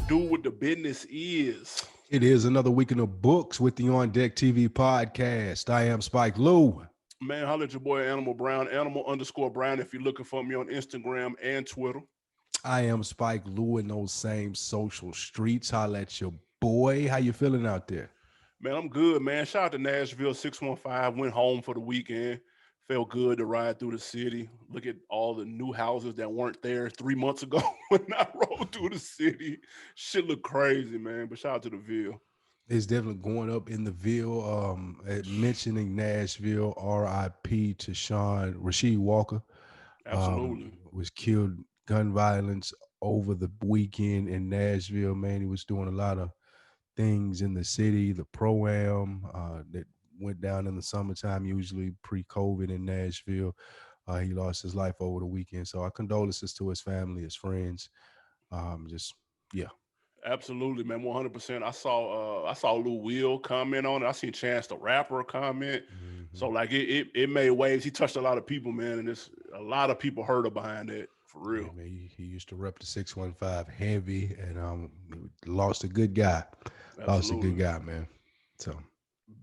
do what the business is. It is another week in the books with the On Deck TV podcast. I am Spike Lou. Man, holla at your boy Animal Brown, Animal_Brown if you're looking for me on Instagram and Twitter. I am Spike Lou in those same social streets. Holla at your boy. How you feeling out there? Man, I'm good, man. Shout out to Nashville 615. Went home for the weekend. Felt good to ride through the city. Look at all the new houses that weren't there 3 months ago when I rode through the city. Shit look crazy, man. But shout out to the Ville. It's definitely going up in the Ville. Mentioning Nashville, R.I.P. to Rasheed Walker. Absolutely. Was killed, gun violence over the weekend in Nashville. Man, he was doing a lot of things in the city, the pro-am that went down in the summertime, usually pre-COVID in Nashville. He lost his life over the weekend. So our condolences to his family, his friends. Just, yeah. Absolutely, man. 100%. I saw Lou Will comment on it. I seen Chance the Rapper comment. Mm-hmm. So like it made waves. He touched a lot of people, man, and it's a lot of people hurt behind that for Yeah, real. man, he used to rep the 615 heavy and lost a good guy. Lost a good Absolutely. guy, man. So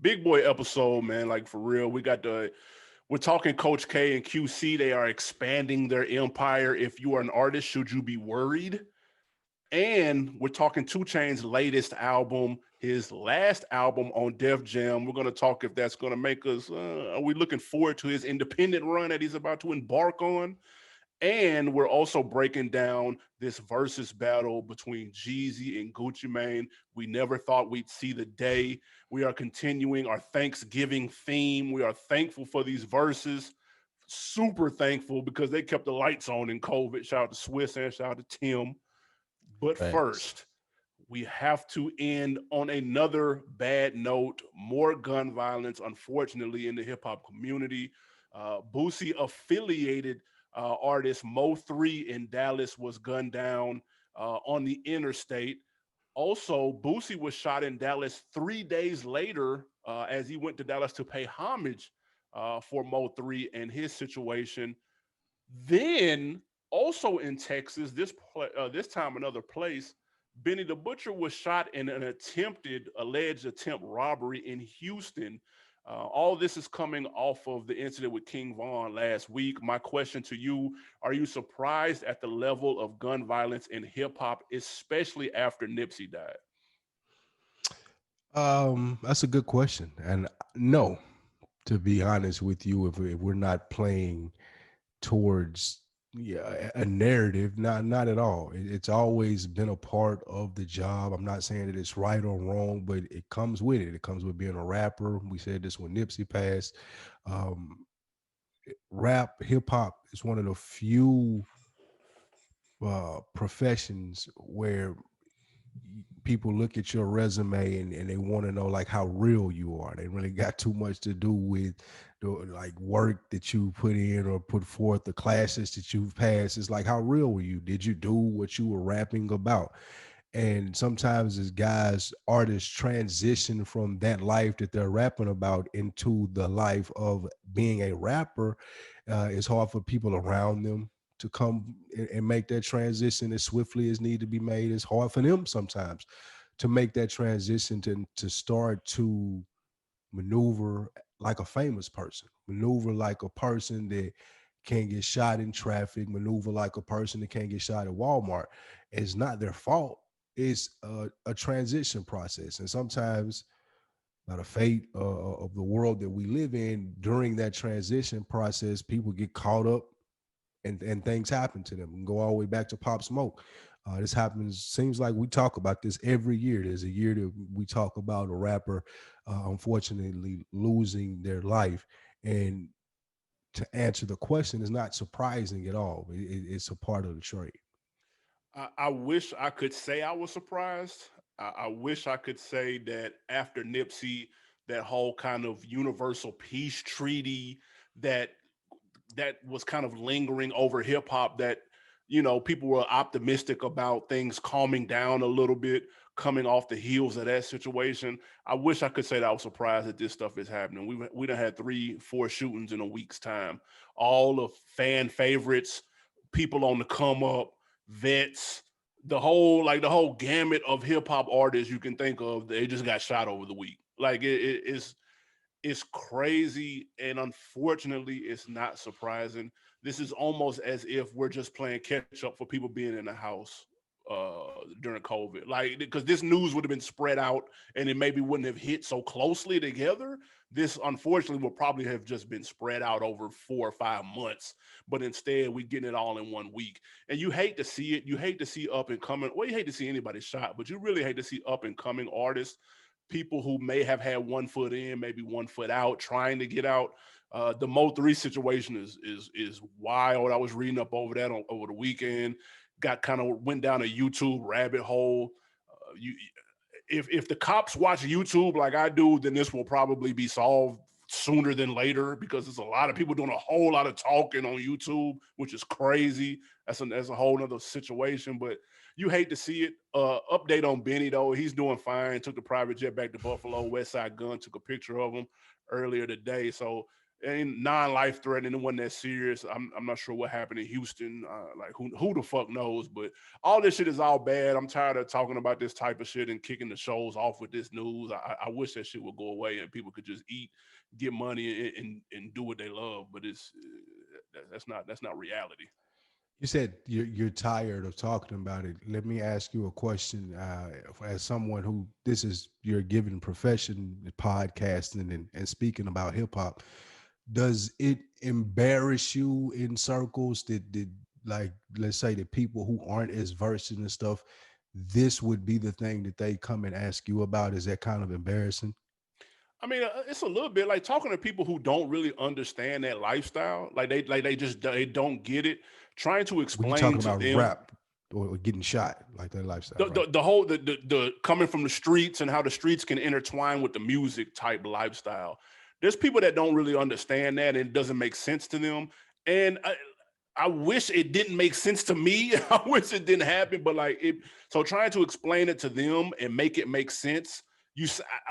Big boy episode, man. Like for real. We're talking Coach K and QC. They are expanding their empire. If you are an artist, should you be worried? And we're talking 2 Chainz's latest album, his last album on Def Jam. We're going to talk if that's going to make us, are we looking forward to his independent run that he's about to embark on? And we're also breaking down this versus battle between Jeezy and Gucci Mane. We never thought we'd see the day. We are continuing our Thanksgiving theme. We are thankful for these verses. Super thankful because they kept the lights on in COVID. Shout out to Swiss and shout out to Tim. But thanks. first, we have to end on another bad note. More gun violence, unfortunately, in the hip hop community. Boosie affiliated artist Mo 3 in Dallas was gunned down on the interstate. Also, Boosie was shot in Dallas 3 days later as he went to Dallas to pay homage for Mo 3 and his situation. Then, also in Texas, this time another place, Benny the Butcher was shot in an alleged attempt robbery in Houston. All this is coming off of the incident with King Von last week. My question to you, are you surprised at the level of gun violence in hip hop, especially after Nipsey died? That's a good question. And no, to be honest with you, if we're not playing towards a narrative, not at all. It's always been a part of the job. I'm not saying that it's right or wrong, but it comes with it. It comes with being a rapper. We said this when Nipsey passed. Um, Rap, hip hop is one of the few professions where people look at your resume and they want to know like how real you are. They really got too much to do with the like work that you put in or put forth, the classes that you've passed. It's like, how real were you? Did you do what you were rapping about? And sometimes as guys, artists transition from that life that they're rapping about into the life of being a rapper. It's hard for people around them to come and make that transition as swiftly as need to be made. It's hard for them sometimes to make that transition to start to maneuver like a famous person, maneuver like a person that can't get shot in traffic, maneuver like a person that can't get shot at Walmart. It's not their fault. It's a transition process. And sometimes by the fate of the world that we live in, during that transition process, people get caught up and things happen to them. We can go all the way back to Pop Smoke. This happens, seems like we talk about this every year. There's a year that we talk about a rapper unfortunately losing their life. And to answer the question is not surprising at all. It's a part of the trade. I wish I could say I was surprised. I wish I could say that after Nipsey, that whole kind of universal peace treaty that was kind of lingering over hip hop, that people were optimistic about things calming down a little bit coming off the heels of that situation. I wish I could say that I was surprised that this stuff is happening. We done had 3-4 shootings in a week's time, all of fan favorites, people on the come up, vets, the whole gamut of hip hop artists you can think of, they just got shot over the week. Like it's crazy, and unfortunately, it's not surprising. This is almost as if we're just playing catch up for people being in the house during COVID. Like, because this news would have been spread out and it maybe wouldn't have hit so closely together. This unfortunately will probably have just been spread out over 4 or 5 months, but instead we getting it all in one week. And you hate to see it. You hate to see up and coming. Well, you hate to see anybody shot, but you really hate to see up and coming artists, people who may have had one foot in, maybe one foot out, trying to get out. The Mo3 situation is wild. I was reading up over that over the weekend. Got kind of went down a YouTube rabbit hole. You, if the cops watch YouTube like I do, then this will probably be solved sooner than later, because there's a lot of people doing a whole lot of talking on YouTube, which is crazy. That's a whole nother situation, but you hate to see it. Update on Benny though, he's doing fine. Took the private jet back to Buffalo. West Side Gun took a picture of him earlier today. So, and non-life threatening, it wasn't that serious. I'm not sure what happened in Houston. Like who the fuck knows? But all this shit is all bad. I'm tired of talking about this type of shit and kicking the shows off with this news. I wish that shit would go away and people could just eat, get money, and do what they love. But that's not reality. You said you're tired of talking about it. Let me ask you a question. As someone who this is your given profession, podcasting and speaking about hip hop, does it embarrass you in circles that did, like, let's say the people who aren't as versed in this stuff, this would be the thing that they come and ask you about? Is that kind of embarrassing? I mean, it's a little bit like talking to people who don't really understand that lifestyle. They don't get it. Trying to When you explain talking to about them rap or getting shot, like that lifestyle, the right? the, the whole the coming from the streets and how the streets can intertwine with the music type lifestyle. There's people that don't really understand that, and it doesn't make sense to them. And I wish it didn't make sense to me. I wish it didn't happen, but like it. So trying to explain it to them and make it make sense, you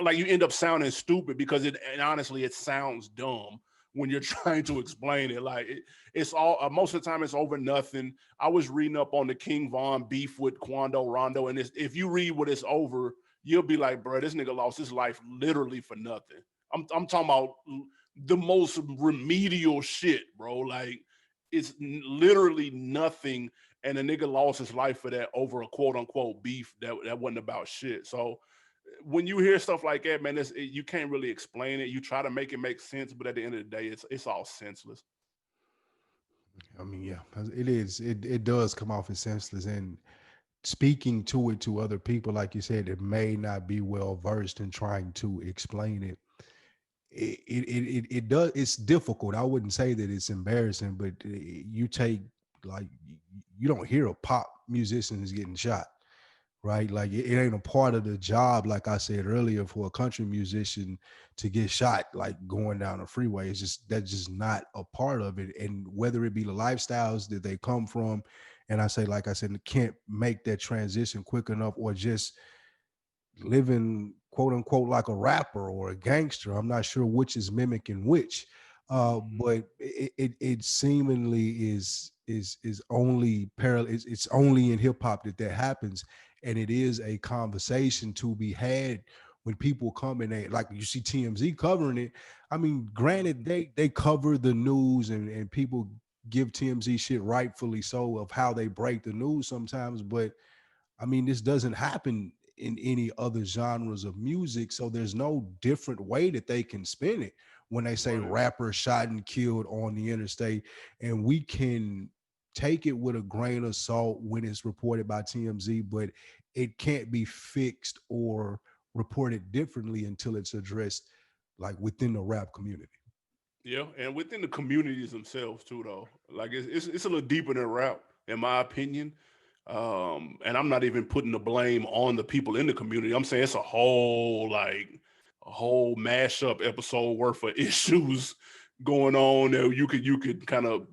end up sounding stupid, because and honestly it sounds dumb when you're trying to explain it. Like it's all most of the time it's over nothing. I was reading up on the King Von beef with Quando Rondo, and if you read what it's over, you'll be like, bro, this nigga lost his life literally for nothing. I'm talking about the most remedial shit, bro. Like it's literally nothing, and a nigga lost his life for that over a quote unquote beef that wasn't about shit. So when you hear stuff like that, man, you can't really explain it. You try to make it make sense, but at the end of the day, it's all senseless. I mean, yeah, it is. It does come off as senseless, and speaking to it to other people, like you said, it may not be well versed in trying to explain it. It does. It's difficult. I wouldn't say that it's embarrassing, but you take, like, you don't hear a pop musician is getting shot, right? Like it ain't a part of the job, like I said earlier, for a country musician to get shot, like going down a freeway. It's just that's just not a part of it. And whether it be the lifestyles that they come from, and I say, like I said, can't make that transition quick enough, or just living quote unquote like a rapper or a gangster. I'm not sure which is mimicking which, but it seemingly is only parallel. It's only in hip hop that happens, and it is a conversation to be had when people come and they, like, you see TMZ covering it. I mean, granted, they cover the news, and people give TMZ shit, rightfully so, of how they break the news sometimes, but I mean, this doesn't happen in any other genres of music. So there's no different way that they can spin it when they say Right. rapper shot and killed on the interstate. And we can take it with a grain of salt when it's reported by TMZ, but it can't be fixed or reported differently until it's addressed, like, within the rap community. Yeah, and within the communities themselves too, though. Like it's a little deeper than rap, in my opinion. And I'm not even putting the blame on the people in the community. I'm saying it's a whole mashup episode worth of issues going on there. You could kind of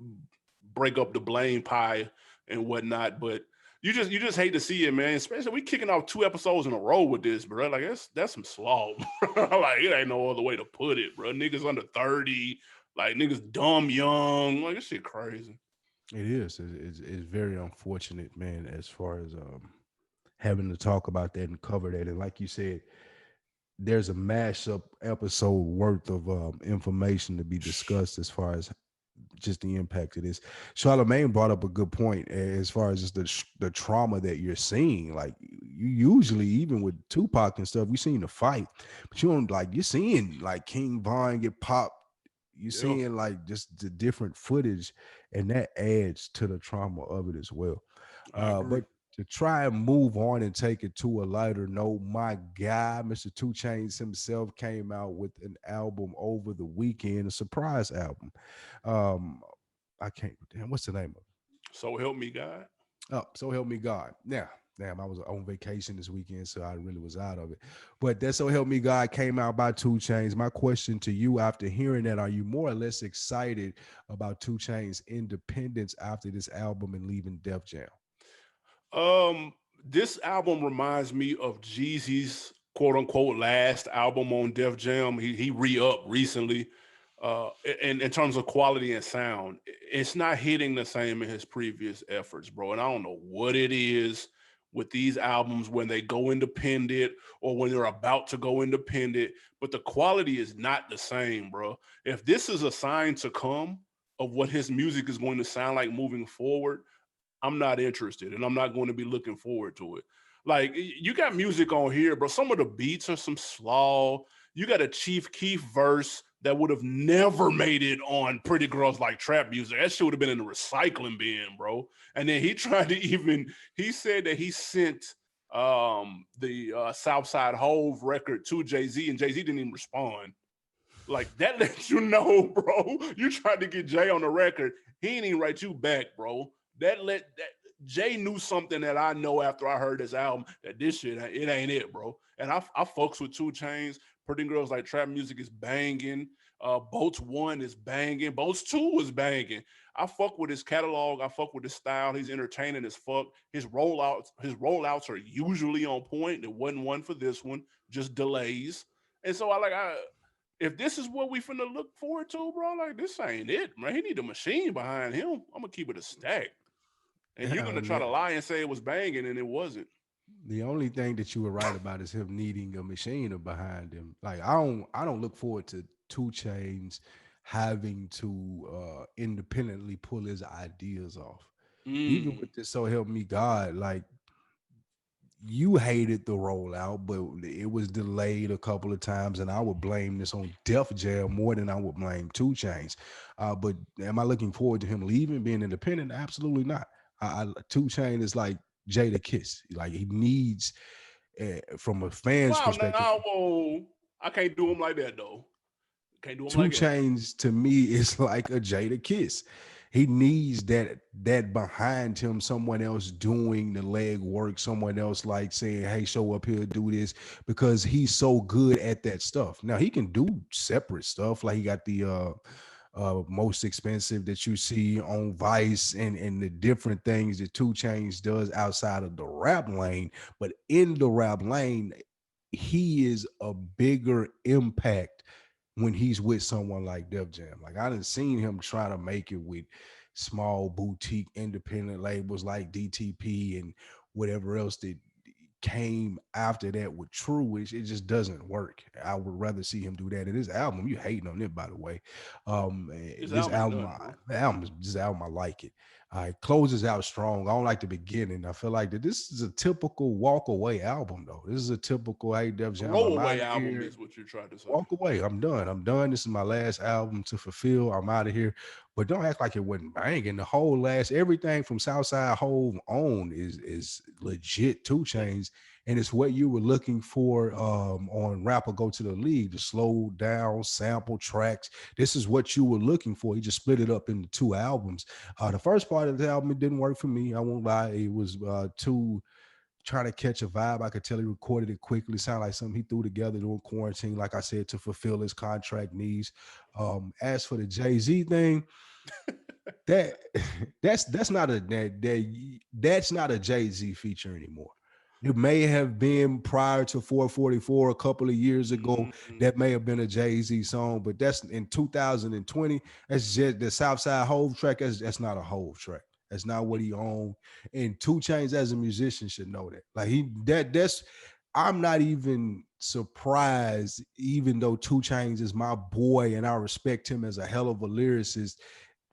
break up the blame pie and whatnot, but you just hate to see it, man. Especially we kicking off 2 episodes in a row with this, bro. Like that's some slog. Like it ain't no other way to put it, bro. Niggas under 30, like niggas dumb young, like this shit crazy. It is. It's very unfortunate, man, as far as having to talk about that and cover that. And like you said, there's a mashup episode worth of information to be discussed as far as just the impact of this. Charlemagne brought up a good point as far as just the trauma that you're seeing. Like you usually, even with Tupac and stuff, you seen the fight, but you don't like you're seeing like King Von get popped. You're Yeah, seeing like just the different footage, and that adds to the trauma of it as well. I agree. But to try and move on and take it to a lighter note, my guy, Mr. Two Chainz himself, came out with an album over the weekend, a surprise album. Um, I can't. Damn, what's the name of it? So help me, God. Oh, so help me God. Now, damn, I was on vacation this weekend, so I really was out of it. But that so help me God came out by Two Chains. My question to you after hearing that: are you more or less excited about Two Chains' independence after this album and leaving Def Jam? This album reminds me of Jeezy's quote unquote last album on Def Jam. He re-upped recently. In terms of quality and sound, it's not hitting the same in his previous efforts, bro. And I don't know what it is with these albums when they go independent or when they're about to go independent, but the quality is not the same, bro. If this is a sign to come of what his music is going to sound like moving forward, I'm not interested and I'm not going to be looking forward to it. Like you got music on here, bro. Some of the beats are some slaw. You got a Chief Keef verse that would have never made it on Pretty Girls Like Trap Music. That shit would have been in the recycling bin, bro. And then he tried to even he said that he sent the Southside Hove record to Jay-Z and Jay-Z didn't even respond. Like that lets you know, bro. You tried to get Jay on the record. He ain't even write you back, bro. That Jay knew something that I know after I heard this album that this shit it ain't it, bro. And I fucks with Two Chains. Pretty Girls Like Trap Music is banging. Boats One is banging. Boats Two is banging. I fuck with his catalog. I fuck with his style. He's entertaining as fuck. His rollouts are usually on point. It wasn't one for this one, just delays. And so I if this is what we finna look forward to, bro, like this ain't it, man. He need a machine behind him. I'm gonna keep it a stack. And you're gonna And try to lie and say it was banging and it wasn't. the only thing that you were right about is him needing a machine behind him. Like I don't look forward to Two Chains having to independently pull his ideas off. Even Mm. with this So Help Me God, like you hated the rollout, but it was delayed a couple of times, and I would blame this on Def Jam more than I would blame Two Chains. But am I looking forward to him leaving, being independent? Absolutely not. Two Chain is like Jada Kiss. Like he needs, from a fan's Wow, perspective, now whoa. I can't do him like that though. Can't do him Two like that. Chains to me is like a Jada Kiss. He needs that behind him, someone else doing the leg work, someone else like saying, "Hey, show up here, do this," because he's so good at that stuff. Now he can do separate stuff, like he got the most expensive that you see on Vice and the different things that Two Chains does outside of the rap lane, but in the rap lane, he is a bigger impact when he's with someone like Def Jam. Like I done seen him try to make it with small boutique independent labels like DTP and whatever else that came after that with True, which it just doesn't work. I would rather see him do that. And this album, you hating on it, by the way. This This album ain't album, nothing, bro. this album, I like it. It closes out strong. I don't like the beginning. I feel like that this is a typical walk away album, though. This is a typical, hey, Def Jam, I'm out Throwaway of album here. is what you're trying to say. Walk away. I'm done. I'm done. This is my last album to fulfill. I'm out of here. But don't act like it wasn't banging. The whole last everything from Southside Hove on is legit Two Chains. And it's what you were looking for on Rapper Go to the League, the slow down sample tracks. This is what you were looking for. He just split it up into two albums. The first part of the album, it didn't work for me. I won't lie. It was too trying to catch a vibe. I could tell he recorded it quickly. Sound like something he threw together during quarantine, like I said, to fulfill his contract needs. As for the Jay-Z thing, that that's not a Jay-Z feature anymore. It may have been prior to 444 a couple of years ago. Mm, That may have been a Jay-Z song, but that's in 2020. That's just the Southside Hove track. That's not a Hove track. That's not what he owned. And Two Chainz as a musician should know that. Like that's I'm not even surprised, even though Two Chainz is my boy and I respect him as a hell of a lyricist,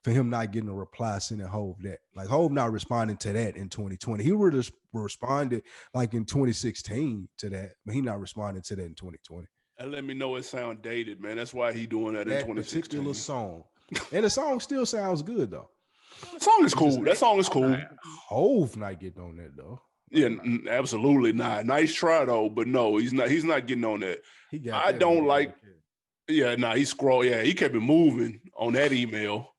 for him not getting a reply sending Hove that. Like Hove not responding to that in 2020. He would have responded like in 2016 to that, but he not responding to that in 2020. and let me know it sound dated, man. That's why he doing that in That particular 2016. song. And the song still sounds good though. The song is It's just cool. That song is nah, cool. Hove not getting on that though. Yeah, Hove not. absolutely not. Nice try though, but no, he's not. He's not getting on that. He got I that with don't Lil like. Kim. Yeah, nah, he scroll. Yeah, he kept it moving on that email.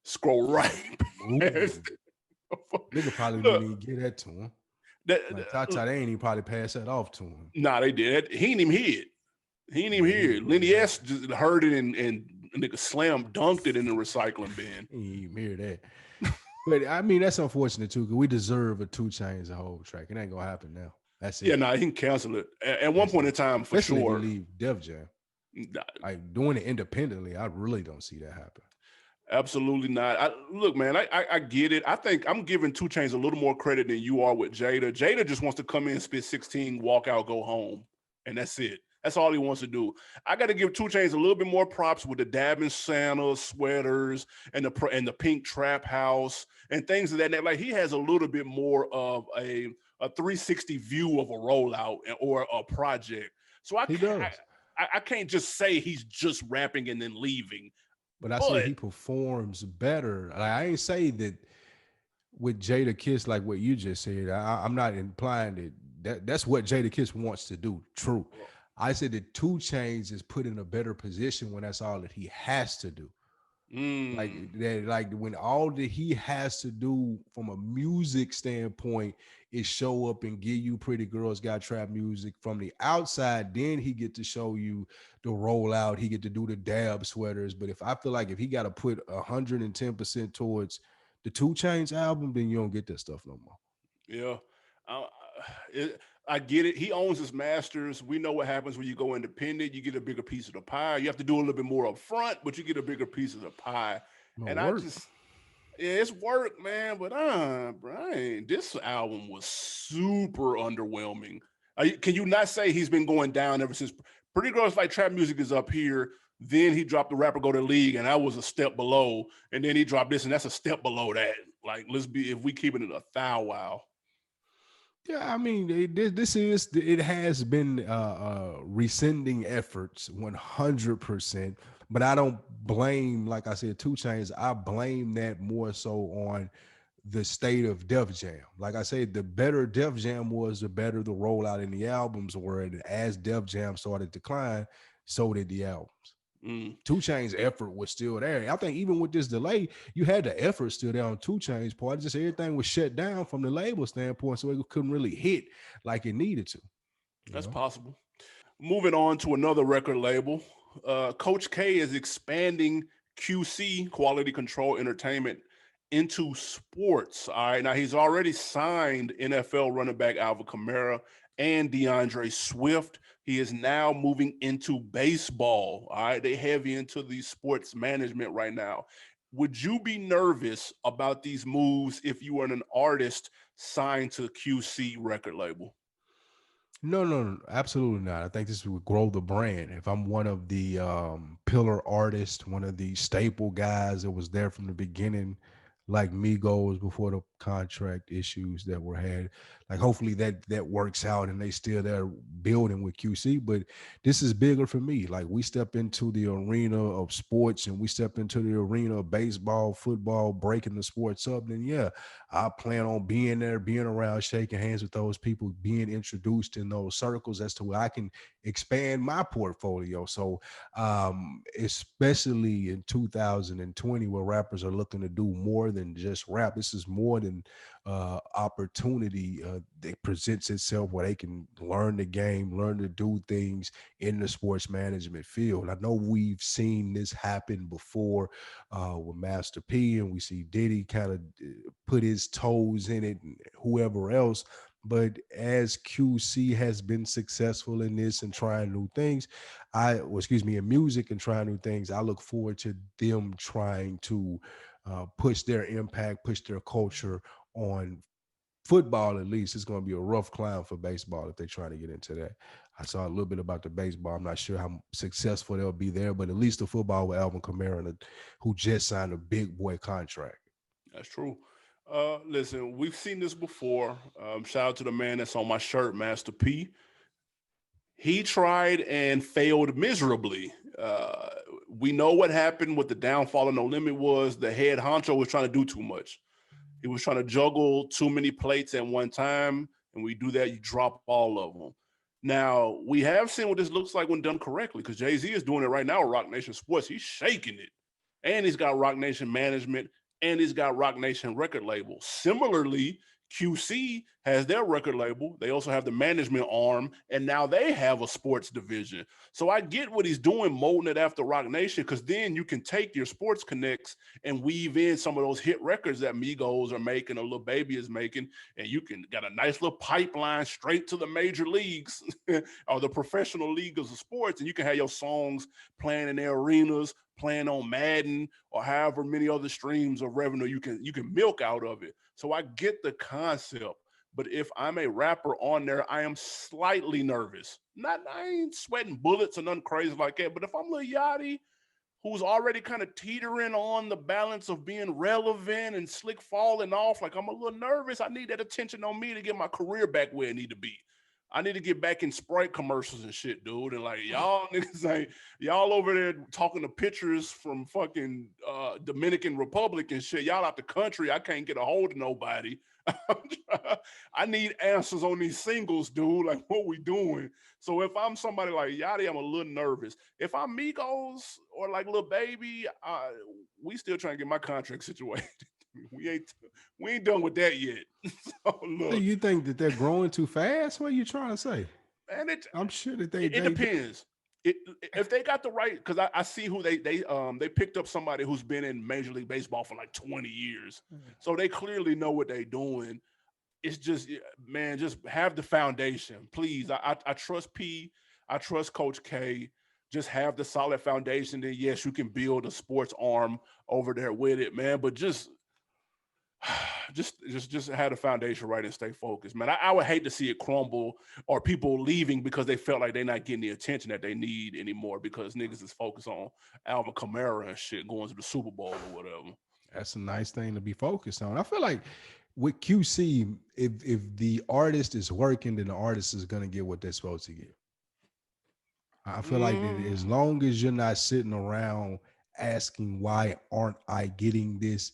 Scroll right past. Moving. Nigga probably didn't Look, even get that to him. that, Like Tata, they ain't even probably pass that off to him. nah, they did. He ain't even hear it. He ain't even Yeah, hear it. Lenny S just heard it and nigga slam dunked it in the recycling bin. he ain't even hear that. But I mean, that's unfortunate too, because we deserve a Two Chainz a whole track. It ain't gonna happen now. That's Yeah, it. nah, he can cancel it at one That's point in it. time for Especially if he sure. leave Def Jam. Nah, Like doing it independently, I really don't see that happen. absolutely not. Look, man, I get it. I think I'm giving Two Chains a little more credit than you are with Jada. Jada just wants to come in, spit 16, walk out, go home, and that's it. That's all he wants to do. I got to give Two Chains a little bit more props with the dabbing Santa sweaters and the pink trap house and things of that nature. Like he has a little bit more of a 360 view of a rollout or a project. So He does. I can't just say he's just rapping and then leaving. But I said But he performs better. Like, I ain't say that with Jada Kiss, like what you just said. I'm not implying that's what Jada Kiss wants to do. True. I said that Two Chainz is put in a better position when that's all that he has to do. Like mm, that, like when all that he has to do from a music standpoint is show up and give you Pretty Girls Got Trap music from the outside, then he get to show you the rollout, he get to do the dab sweaters. But if I feel like if he got to put 110% towards the Two Chainz album, then you don't get that stuff no more. yeah, I, it, I get it. He owns his masters. We know what happens when you go independent. You get a bigger piece of the pie. You have to do a little bit more up front, but you get a bigger piece of the pie. No And I work. just, yeah, it's work, man. But Brian, this album was super underwhelming. Can you not say he's been going down ever since Pretty Girls Like Trap Music is up here? Then he dropped the Rapper Go to League, and that was a step below. And then he dropped this, and that's a step below that. Like, let's be if we keeping it a thou wow. Yeah, I mean, this is it has been rescinding efforts 100%, but I don't blame, like I said, Two Chains. I blame that more so on the state of Def Jam. Like I said, the better Def Jam was, the better the rollout in the albums were, and as Def Jam started to decline, so did the albums. Mm. Two Chain's effort was still there. I think even with this delay, you had the effort still there on Two Chain's part. Just everything was shut down from the label standpoint, so it couldn't really hit like it needed to. You That's know, possible. Moving on to another record label, Coach K is expanding QC Quality Control Entertainment into sports. All right, now he's already signed NFL running back Alvin Kamara and DeAndre Swift. He is now moving into baseball. All right, they heavy into the sports management right now. Would you be nervous about these moves if you were an artist signed to QC record label? no, absolutely not. I think this would grow the brand. If I'm one of the pillar artists, one of the staple guys that was there from the beginning, like Migos before the contract issues that were had, like hopefully that works out and they still there building with QC. But this is bigger for me. Like we step into the arena of sports and we step into the arena of baseball, football, breaking the sports up. Then yeah, I plan on being there, being around, shaking hands with those people, being introduced in those circles as to where I can expand my portfolio. So, especially in 2020, where rappers are looking to do more than just rap, this is more than opportunity that presents itself where they can learn the game, learn to do things in the sports management field. I know we've seen this happen before with Master P, and we see Diddy kind of put his toes in it, and whoever else. But as QC has been successful in this and trying new things, in music and trying new things, I look forward to them trying to push their impact, push their culture on football. At least it's going to be a rough climb for baseball if they're trying to get into that. I saw a little bit about the baseball. I'm not sure how successful they'll be there, but at least the football with Alvin Kamara, who just signed a big boy contract. That's true. Listen, we've seen this before. Shout out to the man that's on my shirt, Master P. He tried and failed miserably. We know what happened with the downfall of No Limit was the head honcho was trying to do too much. He was trying to juggle too many plates at one time, and we do that, you drop all of them. Now, we have seen what this looks like when done correctly, because Jay-Z is doing it right now with Rock Nation Sports. He's shaking it. And he's got Rock Nation management, and he's got Rock Nation record label. Similarly, QC has their record label. They also have the management arm, and now they have a sports division. So I get what he's doing, molding it after Rock Nation, because then you can take your sports connects and weave in some of those hit records that Migos are making or Lil Baby is making, and you can got a nice little pipeline straight to the major leagues or the professional leagues of sports, and you can have your songs playing in their arenas, playing on Madden or however many other streams of revenue you can milk out of it. So I get the concept, but if I'm a rapper on there, I am slightly nervous. Not I ain't sweating bullets or nothing crazy like that. But if I'm Lil Yachty, who's already kind of teetering on the balance of being relevant and slick falling off, like I'm a little nervous. I need that attention on me to get my career back where it need to be. I need to get back in Sprite commercials and shit, dude. And like y'all niggas ain't y'all over there talking to pictures from fucking Dominican Republic and shit. Y'all out the country. I can't get a hold of nobody. I need answers on these singles, dude. Like what we doing? So if I'm somebody like Yachty, I'm a little nervous. If I'm Migos or like Lil Baby, we still trying to get my contract situated. we ain't we ain't done with that yet. So So look, you think that they're growing too fast? What are you trying to say? man, I'm sure that it depends. It, if they got the right, because I see who they picked up somebody who's been in Major League Baseball for like 20 years, so they clearly know what they're doing. It's just, man, just have the foundation, please. I trust P, I trust Coach K. Just have the solid foundation. Then yes, you can build a sports arm over there with it, man. But just had a foundation right and stay focused, man. I would hate to see it crumble or people leaving because they felt like they're not getting the attention that they need anymore because niggas is focused on Alvin Kamara and shit going to the Super Bowl or whatever. That's a nice thing to be focused on. I feel like with QC, if the artist is working, then the artist is gonna get what they're supposed to get. I feel like that Mm, as long as you're not sitting around asking why aren't I getting this,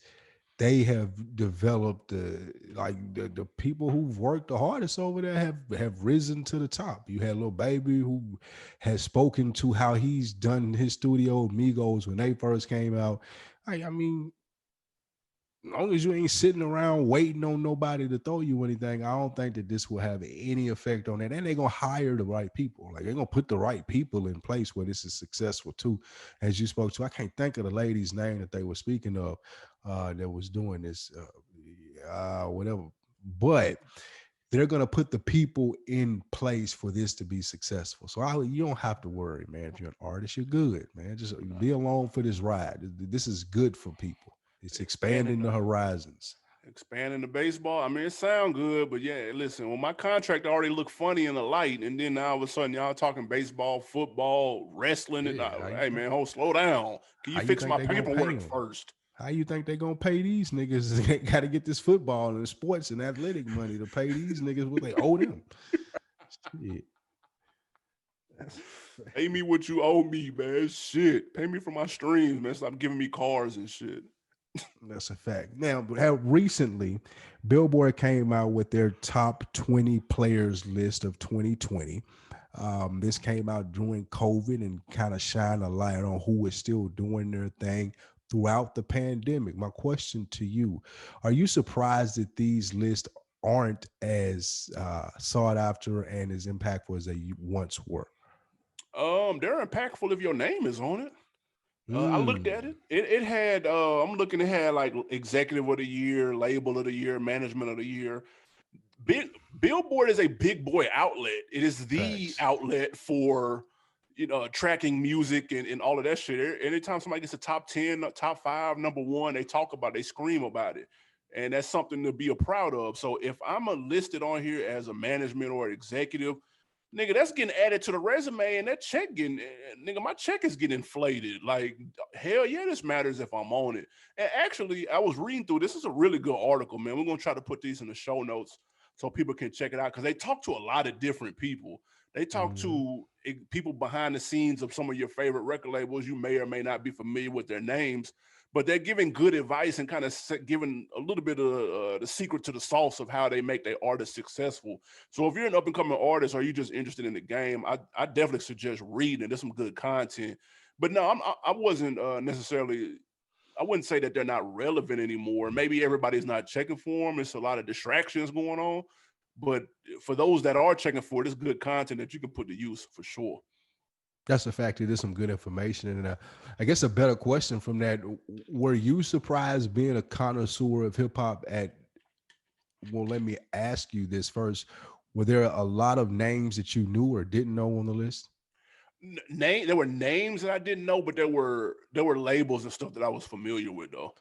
they have developed the people who've worked the hardest over there have risen to the top. You had Lil Baby who has spoken to how he's done his studio Migos when they first came out. I mean, as long as you ain't sitting around waiting on nobody to throw you anything, I don't think that this will have any effect on that. And they're gonna hire the right people. Like they're gonna put the right people in place where this is successful too. As you spoke to, I can't think of the lady's name that they were speaking of that was doing this, whatever. But they're gonna put the people in place for this to be successful. So you don't have to worry, man. If you're an artist, you're good, man. Just be along for this ride. This is good for people. It's expanding expanding the horizons. expanding the baseball. I mean, it sound good, but yeah, listen, when my contract already looked funny in the light, and then now all of a sudden y'all talking baseball, football, wrestling, and Yeah, how you hey think? man, hold slow down. Can you How you fix think my they gonna pay paperwork them? first? How you think they gonna pay these niggas? They got to get this football and sports and athletic money to pay these niggas what they owe them. Shit. That's Pay me what you owe me, man. Shit, pay me for my streams, man. Stop giving me cars and shit. That's a fact. Now, but how recently Billboard came out with their top 20 players list of 2020. This came out during COVID and kind of shine a light on who is still doing their thing throughout the pandemic. My question to you, are you surprised that these lists aren't as sought after and as impactful as they once were? They're impactful if your name is on it. I looked at Mm. it. It had. I'm looking. It had like executive of the year, label of the year, management of the year. Big Billboard is a big boy outlet. It is the Facts. outlet for tracking music and all of that shit. Anytime somebody gets a top 10, top 5, number one, they talk about it, they scream about it. And that's something to be proud of. So if I'm listed on here as a management or executive, nigga, that's getting added to the resume, and that check getting, nigga, my check is getting inflated. Like, hell yeah, this matters if I'm on it. And actually, I was reading through, this is a really good article, man. We're going to try to put these in the show notes so people can check it out, because they talk to a lot of different people. They talk Mhm. to people behind the scenes of some of your favorite record labels. You may or may not be familiar with their names, but they're giving good advice and kind of giving a little bit of the secret to the sauce of how they make their artists successful. So if you're an up and coming artist or you just interested in the game, I definitely suggest reading. There's some good content. But no, I wasn't necessarily. I wouldn't say that they're not relevant anymore. Maybe everybody's not checking for them. It's a lot of distractions going on. But for those that are checking for it, it's good content that you can put to use for sure. That's a fact. It is some good information, and I guess a better question from that: were you surprised being a connoisseur of hip hop at? Well, let me ask you this first: were there a lot of names that you knew or didn't know on the list? There were names that I didn't know, but there were labels and stuff that I was familiar with though.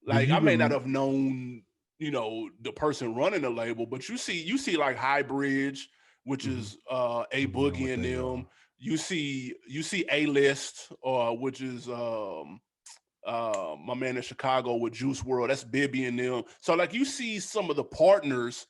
Do Like you I may not rem? have known, the person running the label, but you see like High Bridge, which Mhm. is A You know Boogie what and they them. are? You see A List, which is my man in Chicago with Juice World. That's Bibby and them. So like you see some of the partners,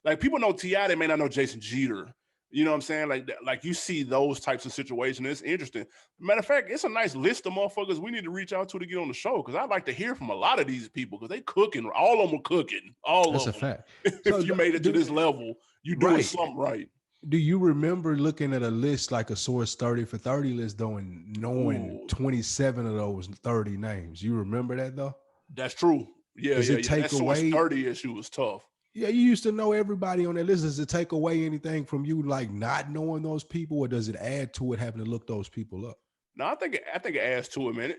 like people know Ti, they may not know Jason Jeter. You know what I'm saying? Like you see those types of situations. It's interesting. Matter of fact, it's a nice list of motherfuckers we need to reach out to get on the show, because I'd like to hear from a lot of these people, because they cooking. All of them are cooking. All That's of a them. fact. So If you made it to do this level, you doing right. something right. Do you remember looking at a list like a Source 30 for 30 list though and knowing Ooh, 27 of those 30 names? You remember that though? that's true. Yeah, Does yeah, it yeah. That take source away? 30 issue was tough. Yeah, you used to know everybody on that list. Does it take away anything from you like not knowing those people, or does it add to it having to look those people up? No, I think it adds to it, man.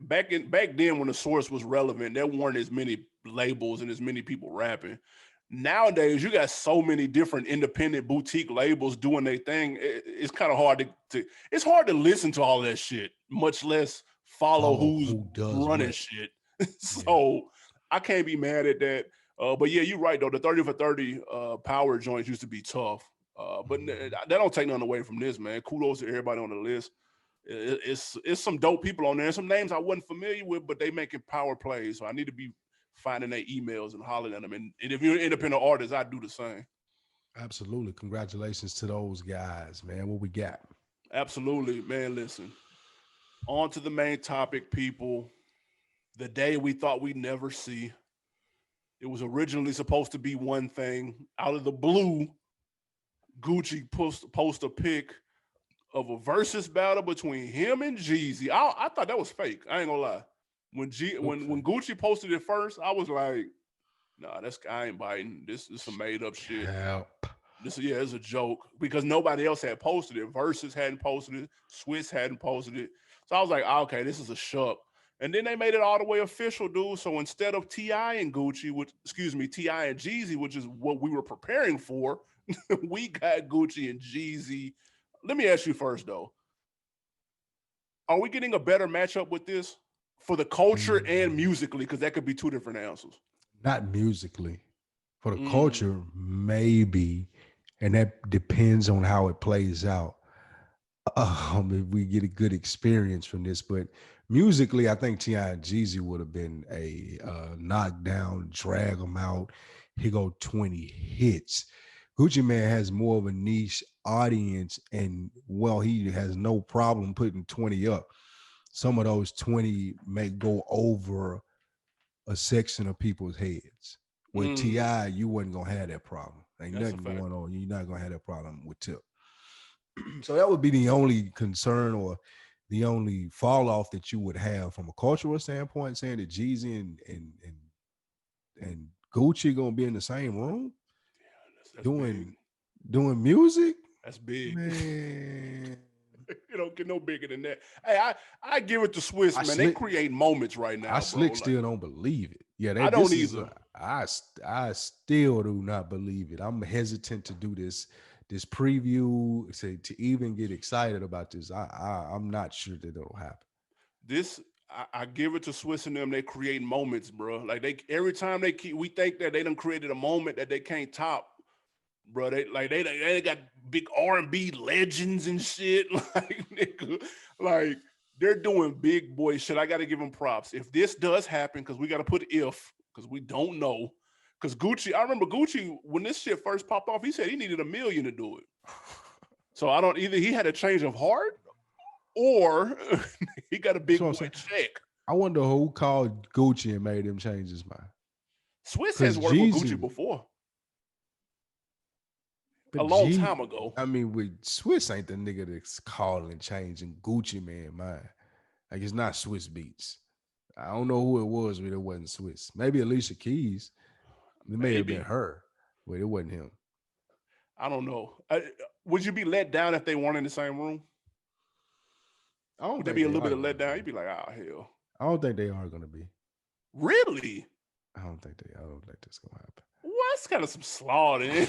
Back then when the source was relevant, there weren't as many labels and as many people rapping. Nowadays, you got so many different independent boutique labels doing their thing. It's kind of hard it's hard to listen to all that shit, much less follow Follow who's who does running what. shit. Yeah. So I can't be mad at that. But yeah, you're right though. The 30 for 30 power joints used to be tough. But Mhm. that don't take nothing away from this, man. Kudos to everybody on the list. It's some dope people on there, and some names I wasn't familiar with, but they making power plays. So I need to be finding their emails and hollering at them. And if you're an independent artist, I do the same. Absolutely. Congratulations to those guys, man. What we got? Absolutely, man. Listen, on to the main topic, people. The day we thought we'd never see. It was originally supposed to be one thing. Out of the blue, Gucci post a pic of a versus battle between him and Jeezy. I thought that was fake. I ain't gonna lie. When Okay. Gucci posted it first, I was like, nah, that's I ain't biting. This is some made up shit. Cap. This yeah, it's a joke, because nobody else had posted it. Versus hadn't posted it. Swiss hadn't posted it. So I was like, okay, this is a shuck. And then they made it all the way official, dude. So instead of Ti and Gucci, Ti and Jeezy, which is what we were preparing for, we got Gucci and Jeezy. Let me ask you first though, are we getting a better matchup with this for the culture and Mm, musically? Because that could be two different answers. not musically. For the Mm, culture, maybe. And that depends on how it plays out. If we get a good experience from this, but musically, I think Ti and Jeezy would have been a knockdown, drag them out. He go 20 hits. Gucci Man has more of a niche audience, and well, he has no problem putting 20 up. Some of those 20 may go over a section of people's heads. With mm, Ti, you wasn't gonna have that problem. Ain't that's a nothing fact. going on. You're not gonna have that problem with Tip. So that would be the only concern or the only fall off that you would have from a cultural standpoint, saying that Jeezy and Gucci gonna be in the same room That's big. doing music. That's big. Man, You don't get no bigger than that. Hey, I give it to Swiss, I man. They slick create moments right I now, bro. slick Like still don't believe it. Yeah, I they don't this is either. I still do not believe it. I'm hesitant to do this preview to even get excited about this. I'm not sure that it'll happen. This I give it to Swiss and them. They create moments, bro. Like they every time we think that they done created a moment that they can't top, bro. They got big R&B legends and shit. Like nigga, like they're doing big boy shit. I got to give them props. If this does happen, because we got to put if, because we don't know. Because Gucci, I remember Gucci when this shit first popped off. He said he needed $1 million to do it. So I don't either. He had a change of heart or he got a That's what big I'm boy saying. check. I wonder who called Gucci and made him change his mind. Swiss has Because worked with Gucci Jeezy, before, a but long G, time ago. I mean, with Swiss ain't the nigga that's calling and changing Gucci man mind. Like it's not Swiss Beats. I don't know who it was, but it wasn't Swiss. Maybe Alicia Keys. It may have been Maybe. her, but it wasn't him. I don't know. Would you be let down if they weren't in the same room? I don't Would there think be a they little bit are of going let to down? be. You'd be like, oh hell. I don't think they are going to be. Really? I don't think they. I don't think that's going to happen. Well, that's kind of some slaw then.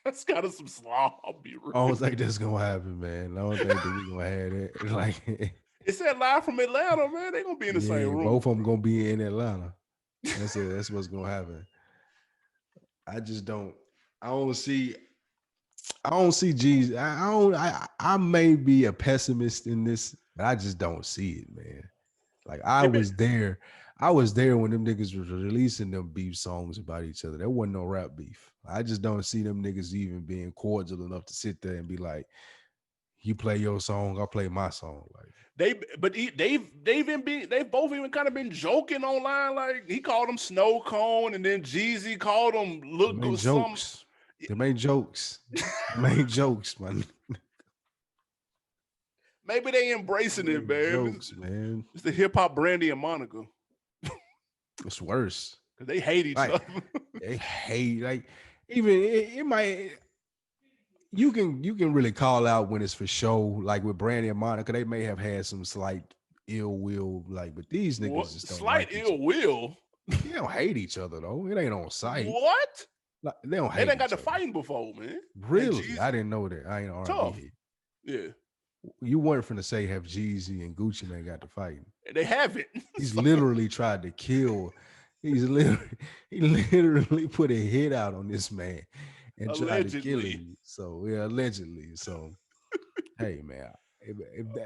That's kind of some slaw. I'll be I real. don't think that's going to happen, man. I don't think that we're going to have it. Like, It said live from Atlanta, man. They gonna be in the same yeah, room. both of them going to be in Atlanta. That's it. That's what's going to happen. I just don't. I don't see. I don't see G's. I don't. I may be a pessimist in this, but I just don't see it, man. Like I Maybe was there. I was there when them niggas was releasing them beef songs about each other. There wasn't no rap beef. I just don't see them niggas even being cordial enough to sit there and be like, "You play your song, I play my song." Like they've both even kind of been joking online. Like he called him snow cone, and then Jeezy called him them look ain't good some. jokes. Them ain't jokes. Them ain't jokes, man. Maybe they Them embracing it, ain't man. jokes, man. It's the hip hop Brandy and Monica It's worse. because they hate each Like other. they hate. Like even it might. You can really call out when it's for show, like with Brandy and Monica, they may have had some slight ill will, like, but these What niggas just don't slight like each ill other. will? They don't hate each other though. It ain't on sight. What? Like, they don't They hate done got each to other. fighting before, man. And Really, I Jeezy didn't know that. I ain't R&B tough. head. Yeah, You weren't finna say have Jeezy and Gucci Man got to fighting. they haven't. He's So literally tried to kill. He's literally he literally put a hit out on this man and tried to kill allegedly, him. So yeah, allegedly. So hey man,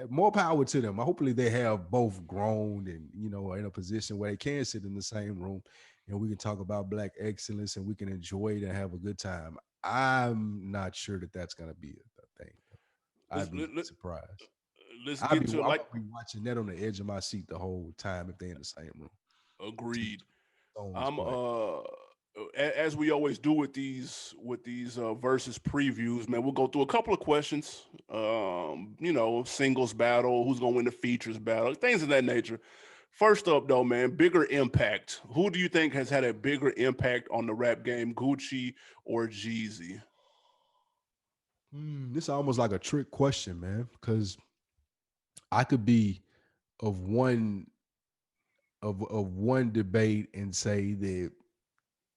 more power to them. Hopefully they have both grown and are in a position where they can sit in the same room and we can talk about black excellence and we can enjoy it and have a good time. I'm not sure that that's gonna be a thing. let's I'd be let, let, surprised. let's I'm get to gonna like be watching that on the edge of my seat the whole time if they're in the same room. Two agreed. songs I'm play. as we always do with these versus previews, man. We'll go through a couple of questions. Singles battle, who's gonna win the features battle, things of that nature. First up, though, man, bigger impact. Who do you think has had a bigger impact on the rap game, Gucci or Jeezy? This is almost like a trick question, man, because I could be of one of one debate and say that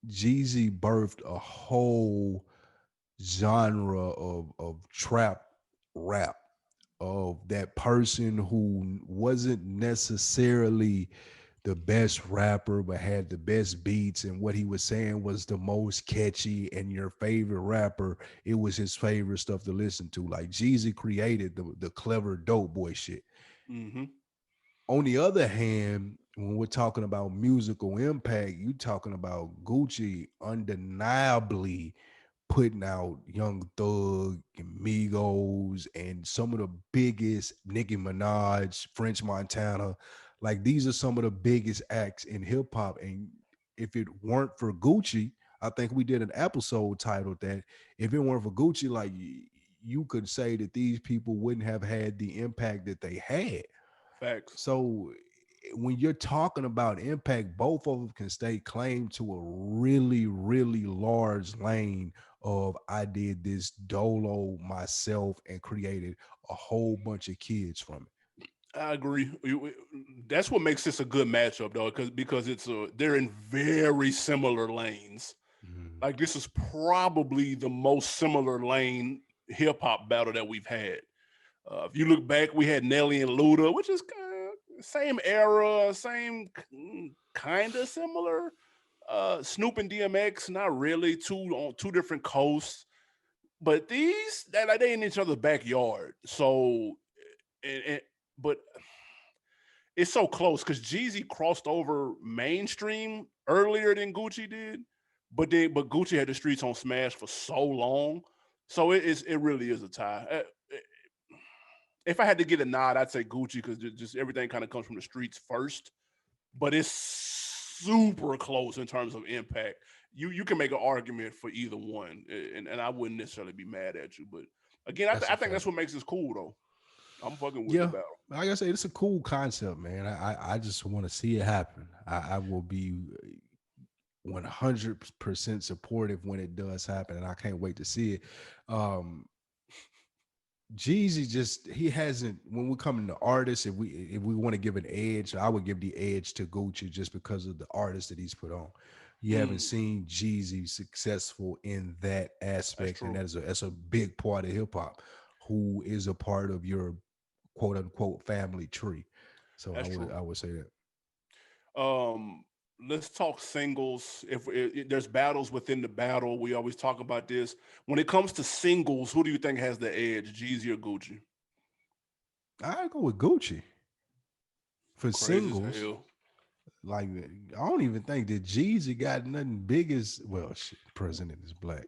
Jeezy birthed a whole genre of trap rap of that person who wasn't necessarily the best rapper but had the best beats and what he was saying was the most catchy and your favorite rapper, it was his favorite stuff to listen to. Like Jeezy created the clever dope boy shit. Mm-hmm. On the other hand, when we're talking about musical impact, you talking about Gucci undeniably putting out Young Thug and Migos and some of the biggest Nicki Minaj, French Montana. Like these are some of the biggest acts in hip hop. And if it weren't for Gucci, I think we did an episode titled that. If it weren't for Gucci, like you could say that these people wouldn't have had the impact that they had. Facts. So when you're talking about impact, both of them can stay claim to a really, really large lane of I did this dolo myself and created a whole bunch of kids from it. I agree. That's what makes this a good matchup, though, because they're in very similar lanes. Mhm. Like this is probably the most similar lane hip hop battle that we've had. If you look back, we had Nelly and Luda, which is same era, same kind of similar. Snoop and DMX, not really, two on two different coasts, but these like they in each other's backyard. So, and but it's so close because Jeezy crossed over mainstream earlier than Gucci did, but Gucci had the streets on Smash for so long, so it really is a tie. If I had to get a nod, I'd say Gucci because just everything kind of comes from the streets first, but it's super close in terms of impact. You can make an argument for either one, and I wouldn't necessarily be mad at you. But again, That's I a think that's fact. what makes this cool though. I'm fucking with the Yeah, battle. like I said, it's a cool concept, man. I just want to see it happen. I will be 100% supportive when it does happen, and I can't wait to see it. Um, Jeezy just he hasn't when we come to artists, if we want to give an edge, I would give the edge to Gucci just because of the artists that he's put on. You haven't Mm, seen Jeezy successful in that that's aspect, and true. that's a big part of hip hop, who is a part of your quote unquote family tree. So I That's would true. I would say that. Um, let's talk singles. If there's battles within the battle, we always talk about this. When it comes to singles, who do you think has the edge, Jeezy or Gucci? I go with Gucci for Crazy as singles. hell. Like I don't even think that Jeezy got nothing big as well. Shit, President is black,